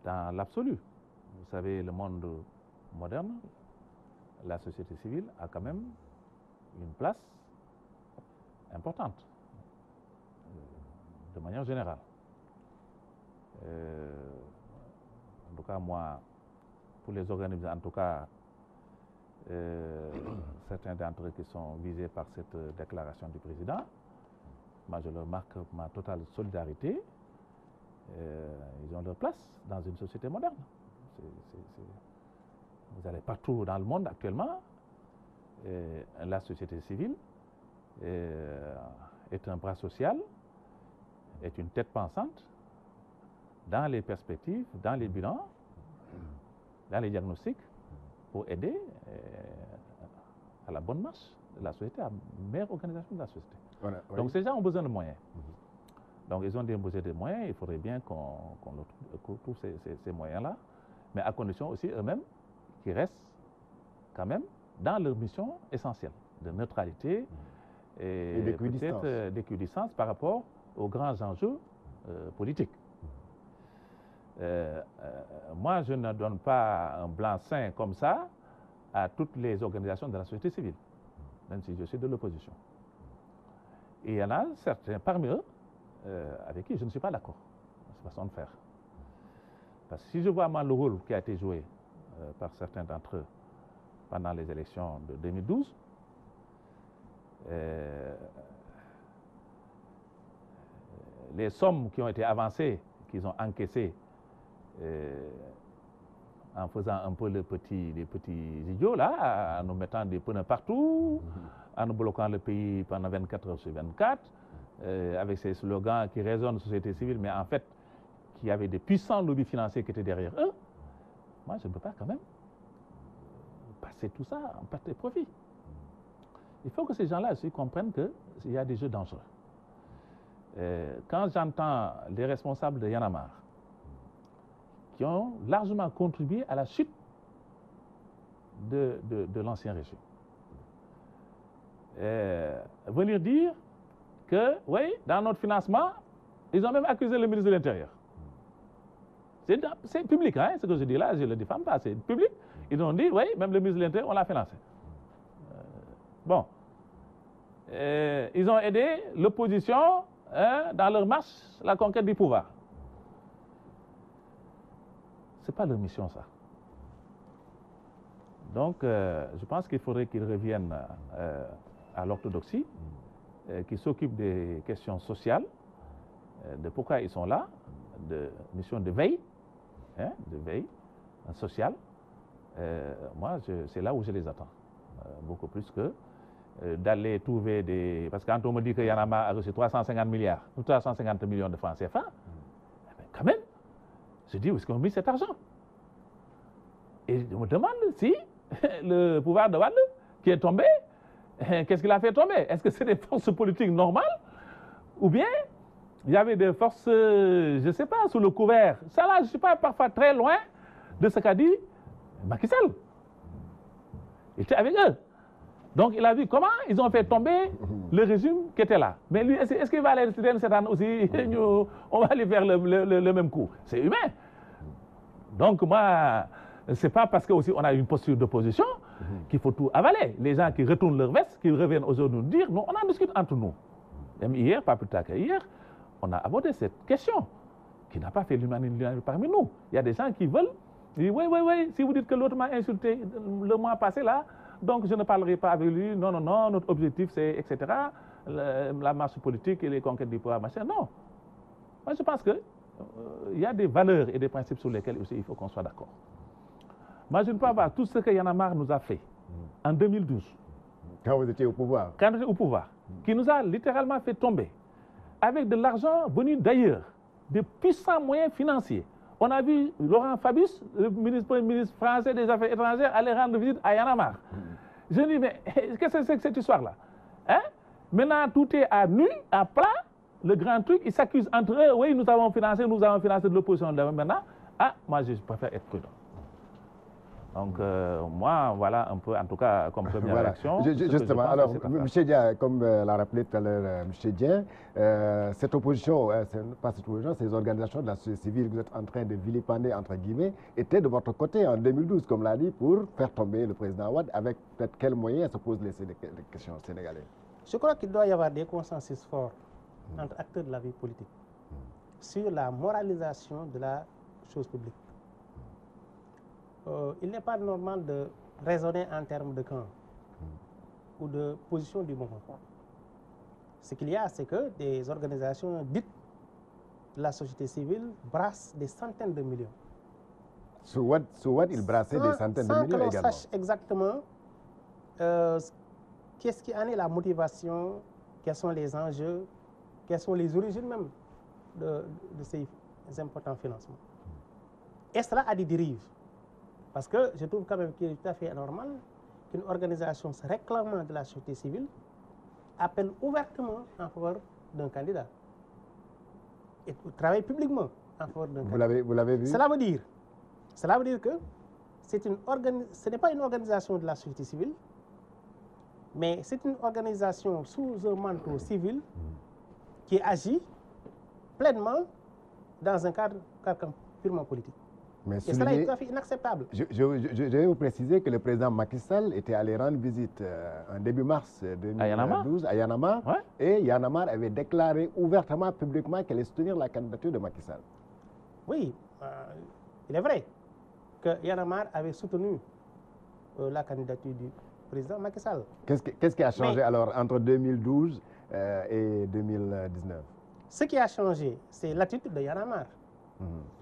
dans l'absolu. Vous savez, le monde moderne, la société civile a quand même une place importante, de manière générale. En tout cas, moi, pour les organismes, en tout cas, certains d'entre eux qui sont visés par cette déclaration du président, moi je leur marque ma totale solidarité. Ils ont leur place dans une société moderne. Vous allez partout dans le monde actuellement, la société civile est un bras social, est une tête pensante dans les perspectives, dans les bilans, dans les diagnostics, pour aider à la bonne marche de la société, à la meilleure organisation de la société. Voilà, oui. Donc ces gens ont besoin de moyens. Donc ils ont besoin de moyens, il faudrait bien qu'on trouve ces moyens-là, mais à condition aussi eux-mêmes qu'ils restent quand même dans leur mission essentielle de neutralité et peut-être d'équidistance par rapport aux grands enjeux politiques. Moi, je ne donne pas un blanc-seing comme ça à toutes les organisations de la société civile, même si je suis de l'opposition. Et il y en a certains parmi eux avec qui je ne suis pas d'accord dans cette façon de faire. Parce que si je vois mal le rôle qui a été joué par certains d'entre eux pendant les élections de 2012, les sommes qui ont été avancées, qu'ils ont encaissées en faisant un peu les petits idiots là, en nous mettant des pneus partout, en nous bloquant le pays pendant 24 heures sur 24, avec ces slogans qui résonnent société civile, mais en fait, qui avaient des puissants lobbies financiers qui étaient derrière eux. Moi, je ne peux pas quand même passer tout ça en perte de profit. Il faut que ces gens-là aussi comprennent qu'il y a des jeux dangereux. Quand j'entends les responsables de Y'en a marre, qui ont largement contribué à la chute de l'ancien régime, venir dire que, oui, dans notre financement, ils ont même accusé le ministre de l'Intérieur. C'est public, hein, ce que je dis là, je ne le diffame pas, c'est public. Ils ont dit, oui, même le ministre de l'Intérieur, on l'a financé. Bon. Ils ont aidé l'opposition dans leur marche, la conquête du pouvoir. c'est pas leur mission, ça. Donc, je pense qu'il faudrait qu'ils reviennent à l'orthodoxie, qu'ils s'occupent des questions sociales, de pourquoi ils sont là, de mission de veille, sociale. Moi, c'est là où je les attends, beaucoup plus que d'aller trouver des... Parce que quand on me dit que Y'en a marre a reçu 350 milliards, ou 350 millions de francs CFA, quand même, je dis où est-ce qu'on a mis cet argent? Et je me demande si le pouvoir de Wade qui est tombé, qu'est-ce qu'il a fait tomber? Est-ce que c'est des forces politiques normales? Ou bien il y avait des forces, je ne sais pas, sous le couvert? Ça là, je ne suis pas parfois très loin de ce qu'a dit Macky Sall. Il était avec eux. Donc il a vu comment ils ont fait tomber le régime qui était là. Mais lui, est-ce qu'il va aller cette année aussi? On va aller faire le même coup. C'est humain. Donc moi, c'est pas parce qu'on a une posture d'opposition qu'il faut tout avaler. Les gens qui retournent leur veste, qui reviennent aujourd'hui nous dire, non, on en discute entre nous. Même hier, pas plus tard qu'hier, on a abordé cette question qui n'a pas fait l'humanité parmi nous. Il y a des gens qui veulent dire, oui, si vous dites que l'autre m'a insulté le mois passé là, donc je ne parlerai pas avec lui, non, notre objectif c'est, etc., la marche politique et les conquêtes du pouvoir, machin. Non. Moi je pense que il y a des valeurs et des principes sur lesquels aussi il faut qu'on soit d'accord. Moi je ne peux pas voir tout ce que Y'en a marre nous a fait en 2012. Quand vous étiez au pouvoir. Quand on était au pouvoir, qui nous a littéralement fait tomber avec de l'argent venu d'ailleurs, de puissants moyens financiers. On a vu Laurent Fabius, le premier ministre français des Affaires étrangères, aller rendre visite à Y'en a marre. Je dis, mais qu'est-ce que c'est que cette histoire-là? Hein? Maintenant, tout est à nu, à plat, le grand truc, ils s'accusent entre eux, oui, nous avons financé de l'opposition. Maintenant, moi, je préfère être prudent. Donc, moi, voilà un peu, en tout cas, comme première réaction. Justement, alors, M. Dia, comme l'a rappelé tout à l'heure M. Dia, cette opposition, pas cette opposition, ces organisations de la société civile que vous êtes en train de vilipender, entre guillemets, étaient de votre côté en 2012, comme l'a dit, pour faire tomber le président Wade. Avec peut-être quels moyens se posent les questions sénégalaises? Je crois qu'il doit y avoir des consensus forts entre acteurs de la vie politique sur la moralisation de la chose publique. Il n'est pas normal de raisonner en termes de camp ou de position du moment. Ce qu'il y a, c'est que des organisations dites de la société civile brassent des centaines de millions. Sur Wade, ils brassaient des centaines de millions également. Sans que l'on sache exactement qu'est-ce qui en est la motivation, quels sont les enjeux, quelles sont les origines même de ces importants financements. Et cela a des dérives. Parce que je trouve quand même qu'il est tout à fait anormal qu'une organisation se réclamant de la société civile appelle ouvertement en faveur d'un candidat et travaille publiquement en faveur d'un candidat. Vous l'avez vu? Cela veut dire que ce n'est pas une organisation de la société civile, mais c'est une organisation sous un manteau civil qui agit pleinement dans un cadre purement politique. Et cela est tout à fait inacceptable. Je vais vous préciser que le président Macky Sall était allé rendre visite en début mars 2012 à Y'en a marre, et Y'en a marre avait déclaré ouvertement, publiquement qu'elle allait soutenir la candidature de Macky Sall. Oui, il est vrai que Y'en a marre avait soutenu la candidature du président Macky Sall. Qu'est-ce qui a changé alors entre 2012 et 2019? Ce qui a changé, c'est l'attitude de Y'en a marre.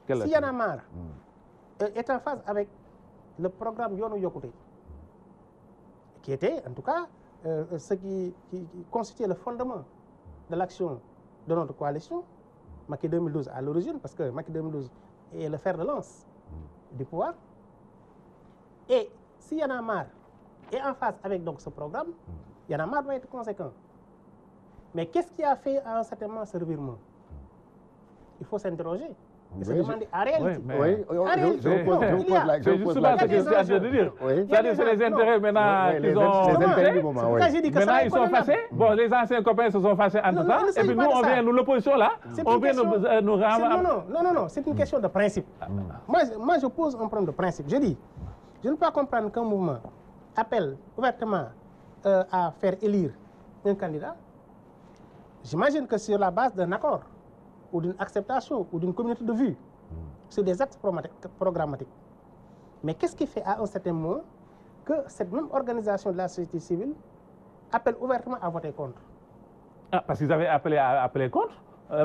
Si Y'en a marre est en phase avec le programme Yoonu Yokkute, qui était en tout cas ce qui constituait le fondement de l'action de notre coalition, Macky 2012 à l'origine, parce que Macky 2012 est le fer de lance du pouvoir. Et si Y'en a marre est en phase avec donc ce programme, Y'en a marre doit être conséquent. Mais qu'est-ce qui a fait à un certain moment ce revirement? Il faut s'interroger. Et se demander en réalité. C'est juste là ce que je viens de dire. C'est-à-dire que c'est les intérêts maintenant qu'ils ont. Les intérêts du moment. Maintenant, ils sont fâchés. Bon, les anciens copains se sont fâchés entre temps. Et puis nous, on vient, nous, l'opposition là, on vient nous rendre. Non, c'est une question de principe. Moi, je pose un problème de principe. Je dis, je ne peux pas comprendre qu'un mouvement appelle ouvertement à faire élire un candidat. J'imagine que sur la base d'un accord, ou d'une acceptation, ou d'une communauté de vue, sur des axes programmatiques. Mais qu'est-ce qui fait à un certain moment que cette même organisation de la société civile appelle ouvertement à voter contre? Ah, parce qu'ils avaient appelé à appeler contre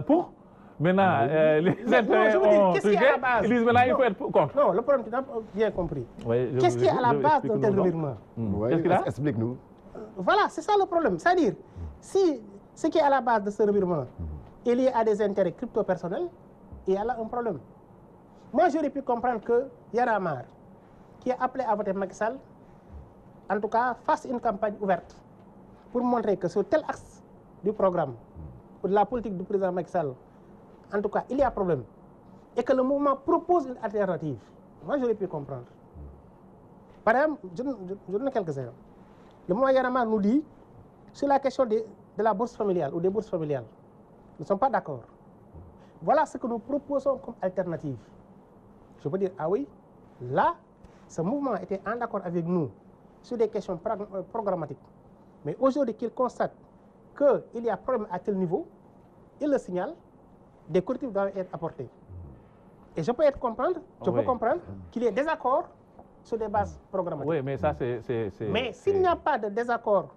pour. Maintenant, les intérêts ont truqué, ils disent maintenant il faut être contre. Non, le problème, tu n'as pas bien compris. Oui, qu'est-ce qui est à la base d'un tel revirement? Explique-nous. Voilà, c'est ça le problème. C'est-à-dire, si ce qui est à la base de ce revirement est lié à des intérêts crypto-personnels, il y a là un problème. Moi, j'aurais pu comprendre que Y'en a marre, qui a appelé à voter Macky Sall, en tout cas, fasse une campagne ouverte pour montrer que sur tel axe du programme ou de la politique du président Macky Sall, en tout cas, il y a problème. Et que le mouvement propose une alternative. Moi, j'aurais pu comprendre. Par exemple, je donne quelques exemples. Le mouvement Y'en a marre nous dit, sur la question de la bourse familiale ou des bourses familiales, nous ne sommes pas d'accord. Voilà ce que nous proposons comme alternative. Je peux dire, ah oui, là, ce mouvement était en accord avec nous sur des questions programmatiques. Mais aujourd'hui qu'il constate qu'il y a problème à tel niveau, il le signale, des correctifs doivent être apportés. Et je peux comprendre qu'il y ait désaccord sur des bases programmatiques. Oui, mais ça c'est... Mais s'il n'y a pas de désaccord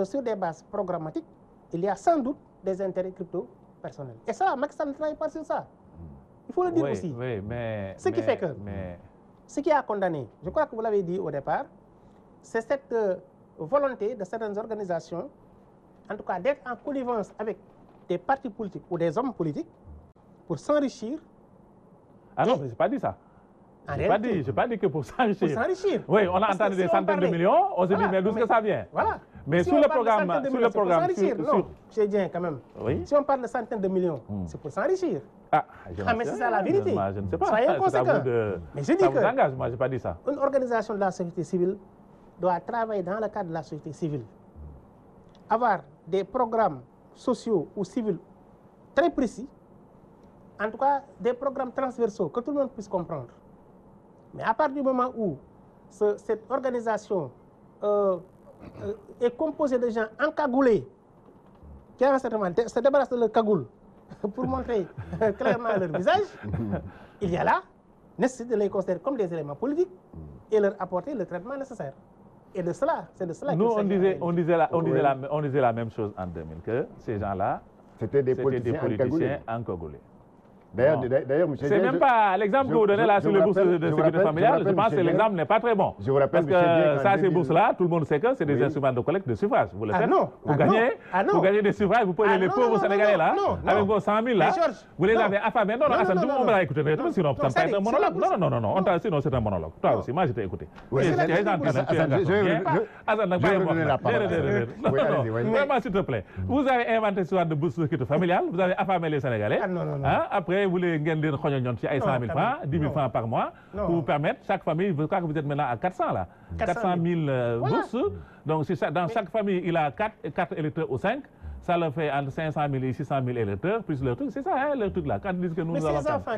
sur des bases programmatiques, il y a sans doute des intérêts crypto-personnels. Et ça, Macky Sall ne travaille pas sur ça. Il faut le dire aussi. Oui, mais... Ce qui fait que... Ce qui a condamné, je crois que vous l'avez dit au départ, c'est cette volonté de certaines organisations, en tout cas d'être en connivence avec des partis politiques ou des hommes politiques pour s'enrichir. Ah non, je n'ai pas dit ça. Je n'ai pas dit que pour s'enrichir. Pour s'enrichir. Oui, on a entendu des centaines de millions, on se dit, mais d'où est-ce que ça vient? Voilà. Mais si sur le programme... Non, c'est bien quand même. Oui. Si on parle de centaines de millions, c'est pour s'enrichir. Ah, mais c'est ça la vérité. Je ne sais pas. Soyez conséquents. Mais je dis ça vous engage, moi je n'ai pas dit ça. Une organisation de la société civile doit travailler dans le cadre de la société civile. Avoir des programmes sociaux ou civils très précis, en tout cas des programmes transversaux que tout le monde puisse comprendre. Mais à partir du moment où cette organisation est composée de gens encagoulés, qui certainement se débarrassent de leur cagoule pour montrer clairement leur visage, il y a là nécessité de les considérer comme des éléments politiques et leur apporter le traitement nécessaire. Et de cela, c'est de cela qu'il s'agit. On disait la même chose en 2000, que ces gens-là, c'était des politiciens encagoulés. D'ailleurs, c'est même pas l'exemple que vous donnez là sur les bourses de sécurité familiale. Je pense que l'exemple n'est pas très bon. Je vous rappelle, parce que ça, ces bourses-là, tout le monde sait que c'est des instruments de collecte de suffrage. Vous le faites. Vous gagnez des suffrages, vous prenez les pauvres Sénégalais là, avec vos 100 000 là, vous les avez affamés. Non, Hassan, tout le monde va écouter. Sinon, ça ne peut pas être un monologue. Non, sinon c'est un monologue. Toi aussi, moi je t'ai écouté. Vraiment, s'il te plaît. Vous avez inventé cette histoire de bourse de sécurité familiale, vous avez affamé les Sénégalais. Après, vous voulez gagner 100 000 francs, 10 000 francs par mois, pour vous permettre, chaque famille, je crois que vous êtes maintenant à 400 là, 400 000 bourses. Donc dans chaque famille, il a 4 électeurs ou 5. Ça leur fait entre 500 000 et 600 000 électeurs, plus leur truc. C'est ça, hein, leur truc là. Quand ils disent que nous allons faire. Attends,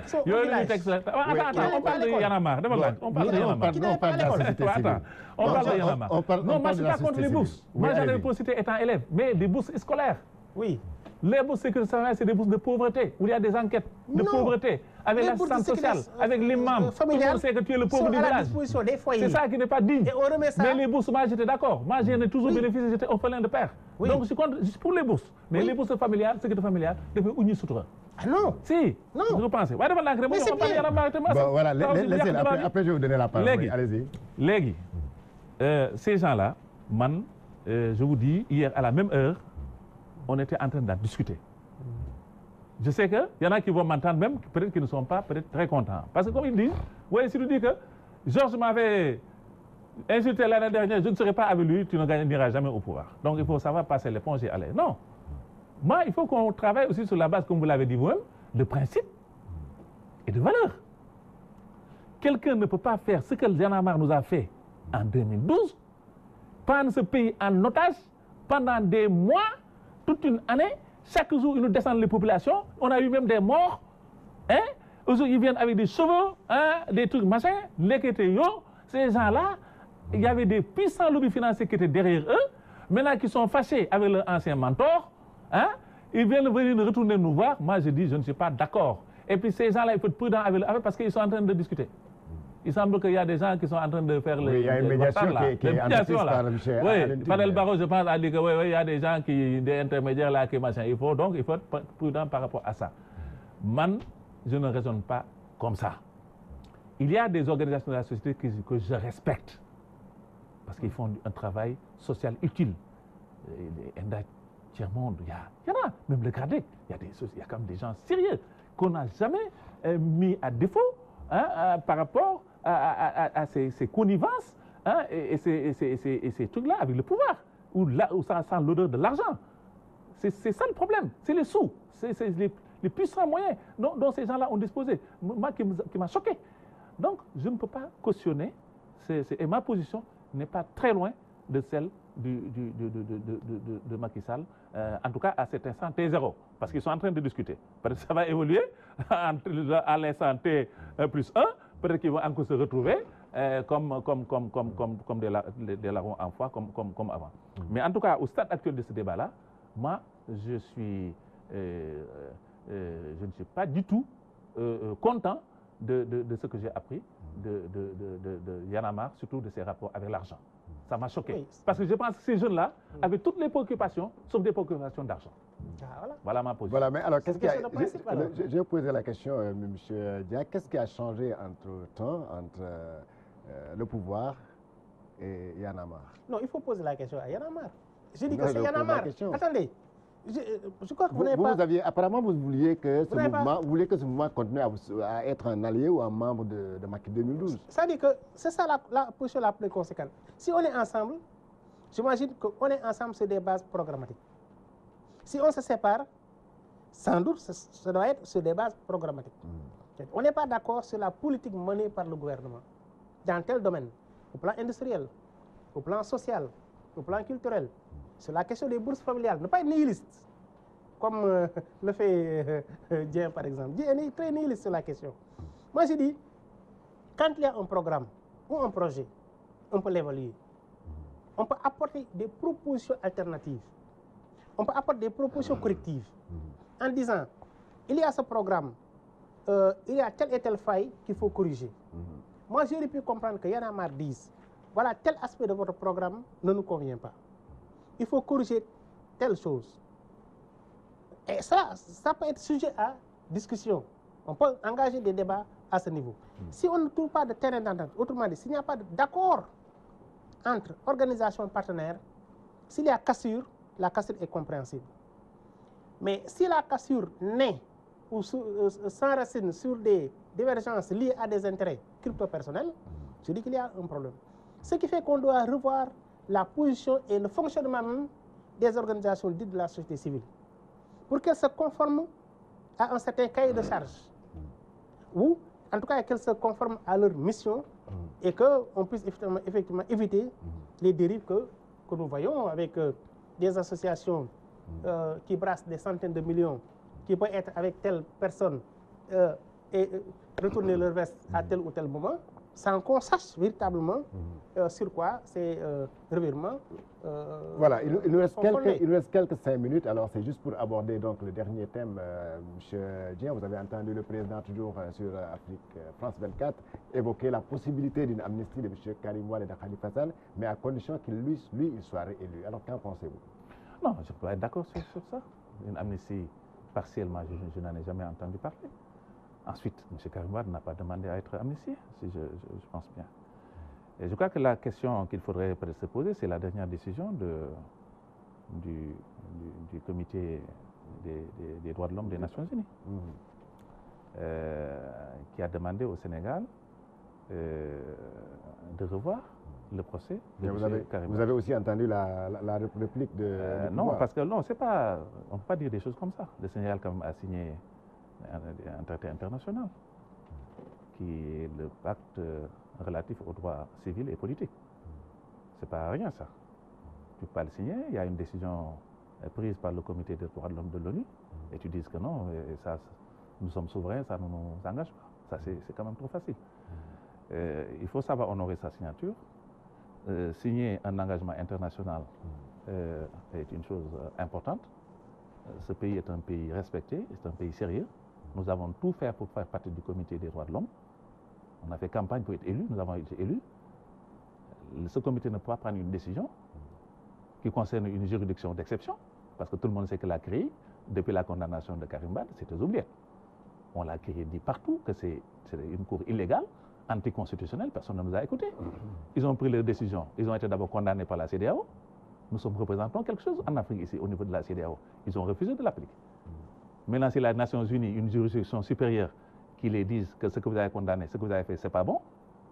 on parle de Y'en a marre. On parle de Y'en a marre. On parle de la société civile. On parle de Y'en a marre. Non, moi je ne suis pas contre les bourses. Moi j'en ai pour citer étant élève, mais des bourses scolaires. Oui. Les bourses sécurité sociale, c'est des bourses de pauvreté, où il y a des enquêtes de pauvreté, avec l'assistance sociale, avec l'imam. Tout le monde sait que tu es le pauvre du village. C'est ça qui n'est pas digne. Mais les bourses, moi j'étais d'accord. Moi j'en ai toujours bénéficié, j'étais orphelin de père. Donc je suis contre, pour les bourses. Mais les bourses familiales, sécurité familiale, devaient unir sutura. Ah non. Si, je pense. Mais c'est bien. Voilà, laissez, après je vais vous donner la parole. Allez-y. Légui, ces gens-là, man, je vous dis, hier à la même heure, on était en train d'en discuter. Je sais qu'il y en a qui vont m'entendre même, peut-être qu'ils ne sont pas très contents. Parce que comme ils disent, oui, si tu dis que Georges m'avait insulté l'année dernière, je ne serai pas avec lui, tu ne gagneras jamais au pouvoir. Donc il faut savoir passer l'éponge et aller. Non. Moi, il faut qu'on travaille aussi sur la base, comme vous l'avez dit vous-même, de principes et de valeurs. Quelqu'un ne peut pas faire ce que Y'en a marre nous a fait en 2012, prendre ce pays en otage pendant des mois, toute une année, chaque jour ils nous descendent les populations, on a eu même des morts, hein? Aujourd'hui ils viennent avec des chevaux, hein? Des trucs machin, ces gens-là, il y avait des puissants lobbies financiers qui étaient derrière eux, maintenant qui sont fâchés avec leur ancien mentor, hein? Ils viennent venir retourner nous voir, moi je dis je ne suis pas d'accord. Et puis ces gens-là, il faut être prudent avec eux parce qu'ils sont en train de discuter. Il semble qu'il y a des gens qui sont en train de faire il y a une médiation qui est entreprise par M. Oui, Fadel Barro, je pense, a dit que oui, il y a des gens des intermédiaires là qui machin. Il faut être prudent par rapport à ça. Man, je ne raisonne pas comme ça. Il y a des organisations de la société que je respecte parce qu'ils font un travail social utile. Enda Tiers-Monde, il y en a, même le Gradec, il y a quand même des gens sérieux qu'on n'a jamais mis à défaut par rapport à ces connivences et ces trucs-là avec le pouvoir, où ça sent l'odeur de l'argent. C'est ça le problème, c'est les sous, c'est les puissants moyens dont ces gens-là ont disposé. Moi, qui m'a choqué. Donc, je ne peux pas cautionner, et ma position n'est pas très loin de celle de Macky Sall, en tout cas à cet instant T0, parce qu'ils sont en train de discuter. Peut-être que ça va évoluer à l'instant T plus 1, peut-être qu'ils vont encore se retrouver comme des larrons en foie, comme avant. Mais en tout cas, au stade actuel de ce débat-là, moi, je ne suis pas du tout content de ce que j'ai appris de Y'en a marre, surtout de ses rapports avec l'argent. Ça m'a choqué. Oui. Parce que je pense que ces jeunes-là avaient toutes les préoccupations, sauf des préoccupations d'argent. Voilà ma position. Voilà, mais alors, je vais poser la question, M. Dia, qu'est-ce qui a changé entre-temps, entre le pouvoir et Y'en a marre? Non, il faut poser la question à Y'en a marre. Je dis que c'est Y'en a marre. Attendez. Je crois que vous n'avez pas... Apparemment, vous vouliez que ce mouvement continue à être un allié ou un membre de Macky 2012. C'est-à-dire que c'est ça la position la plus conséquente. Si on est ensemble, j'imagine qu'on est ensemble sur des bases programmatiques. Si on se sépare, sans doute, ça doit être sur des bases programmatiques. On n'est pas d'accord sur la politique menée par le gouvernement dans tel domaine, au plan industriel, au plan social, au plan culturel. Sur la question des bourses familiales, ne pas être nihiliste, comme le fait Dien, par exemple. Dien est très nihiliste sur la question. Moi, je dis, quand il y a un programme ou un projet, on peut l'évaluer. On peut apporter des propositions alternatives. On peut apporter des propositions correctives en disant, il y a ce programme, il y a telle et telle faille qu'il faut corriger. Moi, j'aurais pu comprendre que Y'en a marre dise, voilà, tel aspect de votre programme ne nous convient pas. Il faut corriger telle chose. Et ça peut être sujet à discussion. On peut engager des débats à ce niveau. Si on ne trouve pas de terrain d'entente, autrement dit, s'il n'y a pas d'accord entre organisations partenaires, s'il y a cassure, la cassure est compréhensible. Mais si la cassure naît ou s'enracine sur des divergences liées à des intérêts crypto-personnels, je dis qu'il y a un problème. Ce qui fait qu'on doit revoir la position et le fonctionnement même des organisations dites de la société civile, pour qu'elles se conforment à un certain cahier de charge, ou en tout cas qu'elles se conforment à leur mission et qu'on puisse effectivement éviter les dérives que nous voyons avec des associations qui brassent des centaines de millions, qui peuvent être avec telle personne et retourner leur veste à tel ou tel moment, sans qu'on sache véritablement sur quoi ces revirements. Voilà, il nous reste quelques 5 minutes. Alors, c'est juste pour aborder donc le dernier thème, M. Dien. Vous avez entendu le président toujours sur France 24 évoquer la possibilité d'une amnistie de M. Karim Wade et de Khalifa Sall, mais à condition qu'il il soit réélu. Alors, qu'en pensez-vous? Non, je peux être d'accord sur ça. Une amnistie partiellement, je n'en ai jamais entendu parler. Ensuite, M. Karim Wade n'a pas demandé à être amnistié, si je pense bien. Et je crois que la question qu'il faudrait se poser, c'est la dernière décision du comité des droits de l'homme des Nations Unies, qui a demandé au Sénégal de revoir le procès de M. Karim Wade. Vous avez aussi entendu la réplique de... non, parce que non, c'est pas, on ne peut pas dire des choses comme ça. Le Sénégal quand même a signé un traité international qui est le pacte relatif aux droits civils et politiques. C'est pas rien ça. Tu peux pas le signer, il y a une décision prise par le comité des droits de l'homme de l'ONU et tu dis que non, et ça, nous sommes souverains, ça ne nous engage pas. Ça c'est quand même trop facile. Il faut savoir honorer sa signature. Signer un engagement international est une chose importante. Ce pays est un pays respecté, c'est un pays sérieux. Nous avons tout fait pour faire partie du comité des droits de l'homme. On a fait campagne pour être élus, nous avons été élus. Ce comité ne peut pas prendre une décision qui concerne une juridiction d'exception, parce que tout le monde sait que la CREI, depuis la condamnation de Karim Wade, c'est aux oubliettes. On l'a créé dit partout que c'est une cour illégale, anticonstitutionnelle, personne ne nous a écoutés. Ils ont pris leur décision, ils ont été d'abord condamnés par la CEDEAO. Nous sommes représentants quelque chose en Afrique ici, au niveau de la CEDEAO. Ils ont refusé de l'appliquer. Maintenant, c'est les Nations Unies, une juridiction supérieure, qui les disent que ce que vous avez condamné, ce que vous avez fait, c'est pas bon.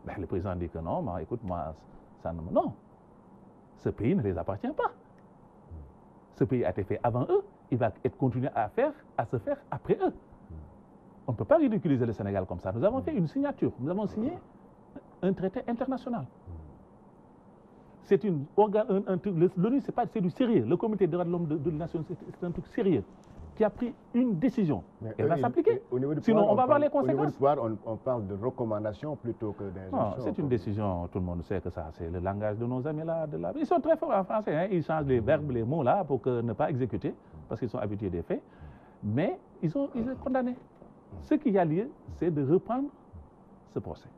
Ben, le président dit que non, mais écoute, moi, ça ne... Non. Ce pays ne les appartient pas. Ce pays a été fait avant eux. Il va continuer à se faire après eux. On ne peut pas ridiculiser le Sénégal comme ça. Nous avons fait une signature. Nous avons signé un traité international. C'est une organe, l'ONU, c'est du sérieux. Le comité des droits de l'homme de Nations Unies, c'est un truc sérieux qui a pris une décision. Elle va s'appliquer. Sinon, on va voir les conséquences. Au niveau du pouvoir, on parle de recommandation plutôt que d'injonction. C'est une décision, tout le monde sait que ça, c'est le langage de nos amis là. Ils sont très forts en français, hein. Ils changent les verbes, les mots là, pour ne pas exécuter, parce qu'ils sont habitués des faits. Mais ils sont condamnés. Ce qu'il y a lieu, c'est de reprendre ce procès.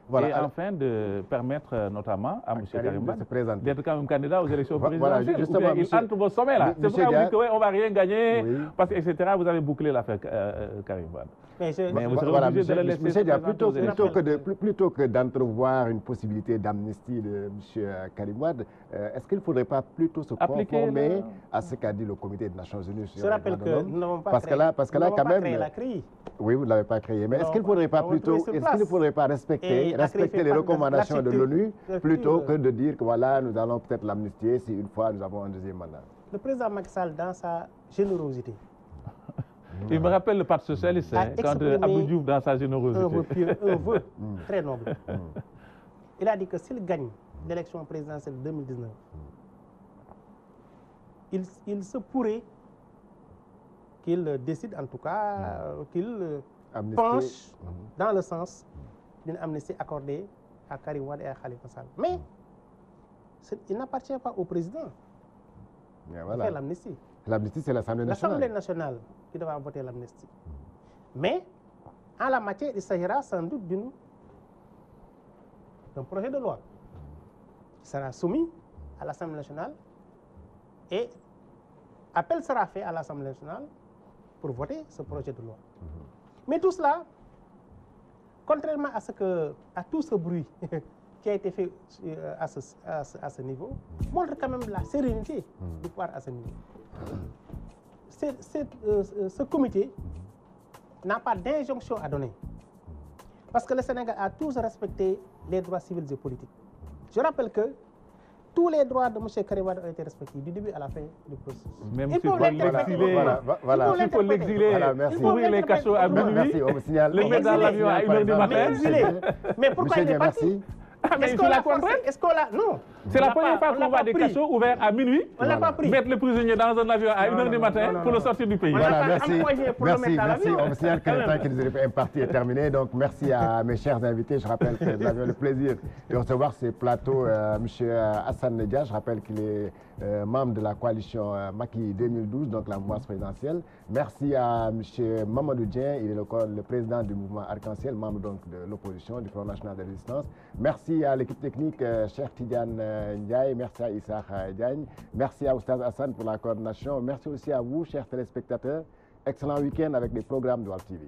Voilà. Et enfin de permettre notamment à M. Karim Wade d'être quand même candidat aux élections présidentielles. Justement, il entre vos sommets là. C'est pourquoi vous dites qu'on ne va rien gagner, parce que, etc. Vous avez bouclé l'affaire Karim Wade. Mais vous serez obligé de le laisser. Plutôt que d'entrevoir une possibilité d'amnistie de M. Karim Wade, est-ce qu'il ne faudrait pas plutôt se conformer à ce qu'a dit le comité des Nations Unies sur les droits de l'homme? Nous n'avons pas créé la CREI. Oui, vous ne l'avez pas créé. Mais est-ce qu'il ne faudrait pas plutôt, pas respecter les recommandations de l'ONU plutôt que de dire que voilà, nous allons peut-être l'amnistier si une fois nous avons un deuxième mandat? Le président Macky Sall, dans sa générosité, il me rappelle le Parti socialiste, quand Abdou Diouf, dans sa générosité. Un vœu très noble. Il a dit que s'il gagne l'élection présidentielle de 2019, il se pourrait qu'il décide, en tout cas, qu'il penche dans le sens d'une amnistie accordée à Karim Wade et à Khalifa Sall. Mais il n'appartient pas au président de faire l'amnistie. L'amnistie, c'est l'Assemblée nationale. L'Assemblée nationale qui devra voter l'amnistie. Mais, en la matière, il s'agira sans doute d'un projet de loi qui sera soumis à l'Assemblée nationale et appel sera fait à l'Assemblée nationale pour voter ce projet de loi. Mais tout cela, contrairement à tout ce bruit qui a été fait à ce niveau, montre quand même la sérénité du pouvoir à ce niveau. Ce comité n'a pas d'injonction à donner. Parce que le Sénégal a toujours respecté les droits civils et politiques. Je rappelle que tous les droits de M. Karim Wade ont été respectés du début à la fin du processus. Même s'il faut l'exiler, ouvrir les cachots à minuit, le mettre dans l'avion à 1h du matin. Mais pourquoi il est parti? Mais il faut la contrainte. Est-ce qu'on l'a? Non. C'est la première fois qu'on voit des cachots ouverts à minuit. On l'a pas pris. Mettre le prisonnier dans un avion à 1h du matin pour le sortir du pays. Voilà, merci. On me signale que le temps qui nous est imparti est terminé. Donc, merci à mes chers invités. Je rappelle que nous avions le plaisir de recevoir ces plateaux M. Assane Dia. Je rappelle qu'il est membre de la coalition Macky 2012, donc la mouvance présidentielle. Merci à M. Mamadou Dien. Il est le président du mouvement Arc-en-Ciel, membre donc de l'opposition, du Front National de Résistance. Merci à l'équipe technique, Cheikh Tidiane Ndiaye. Merci à Issa Diagne. Merci à Oustaz Hassan pour la coordination. Merci aussi à vous, chers téléspectateurs. Excellent week-end avec les programmes de WALF TV.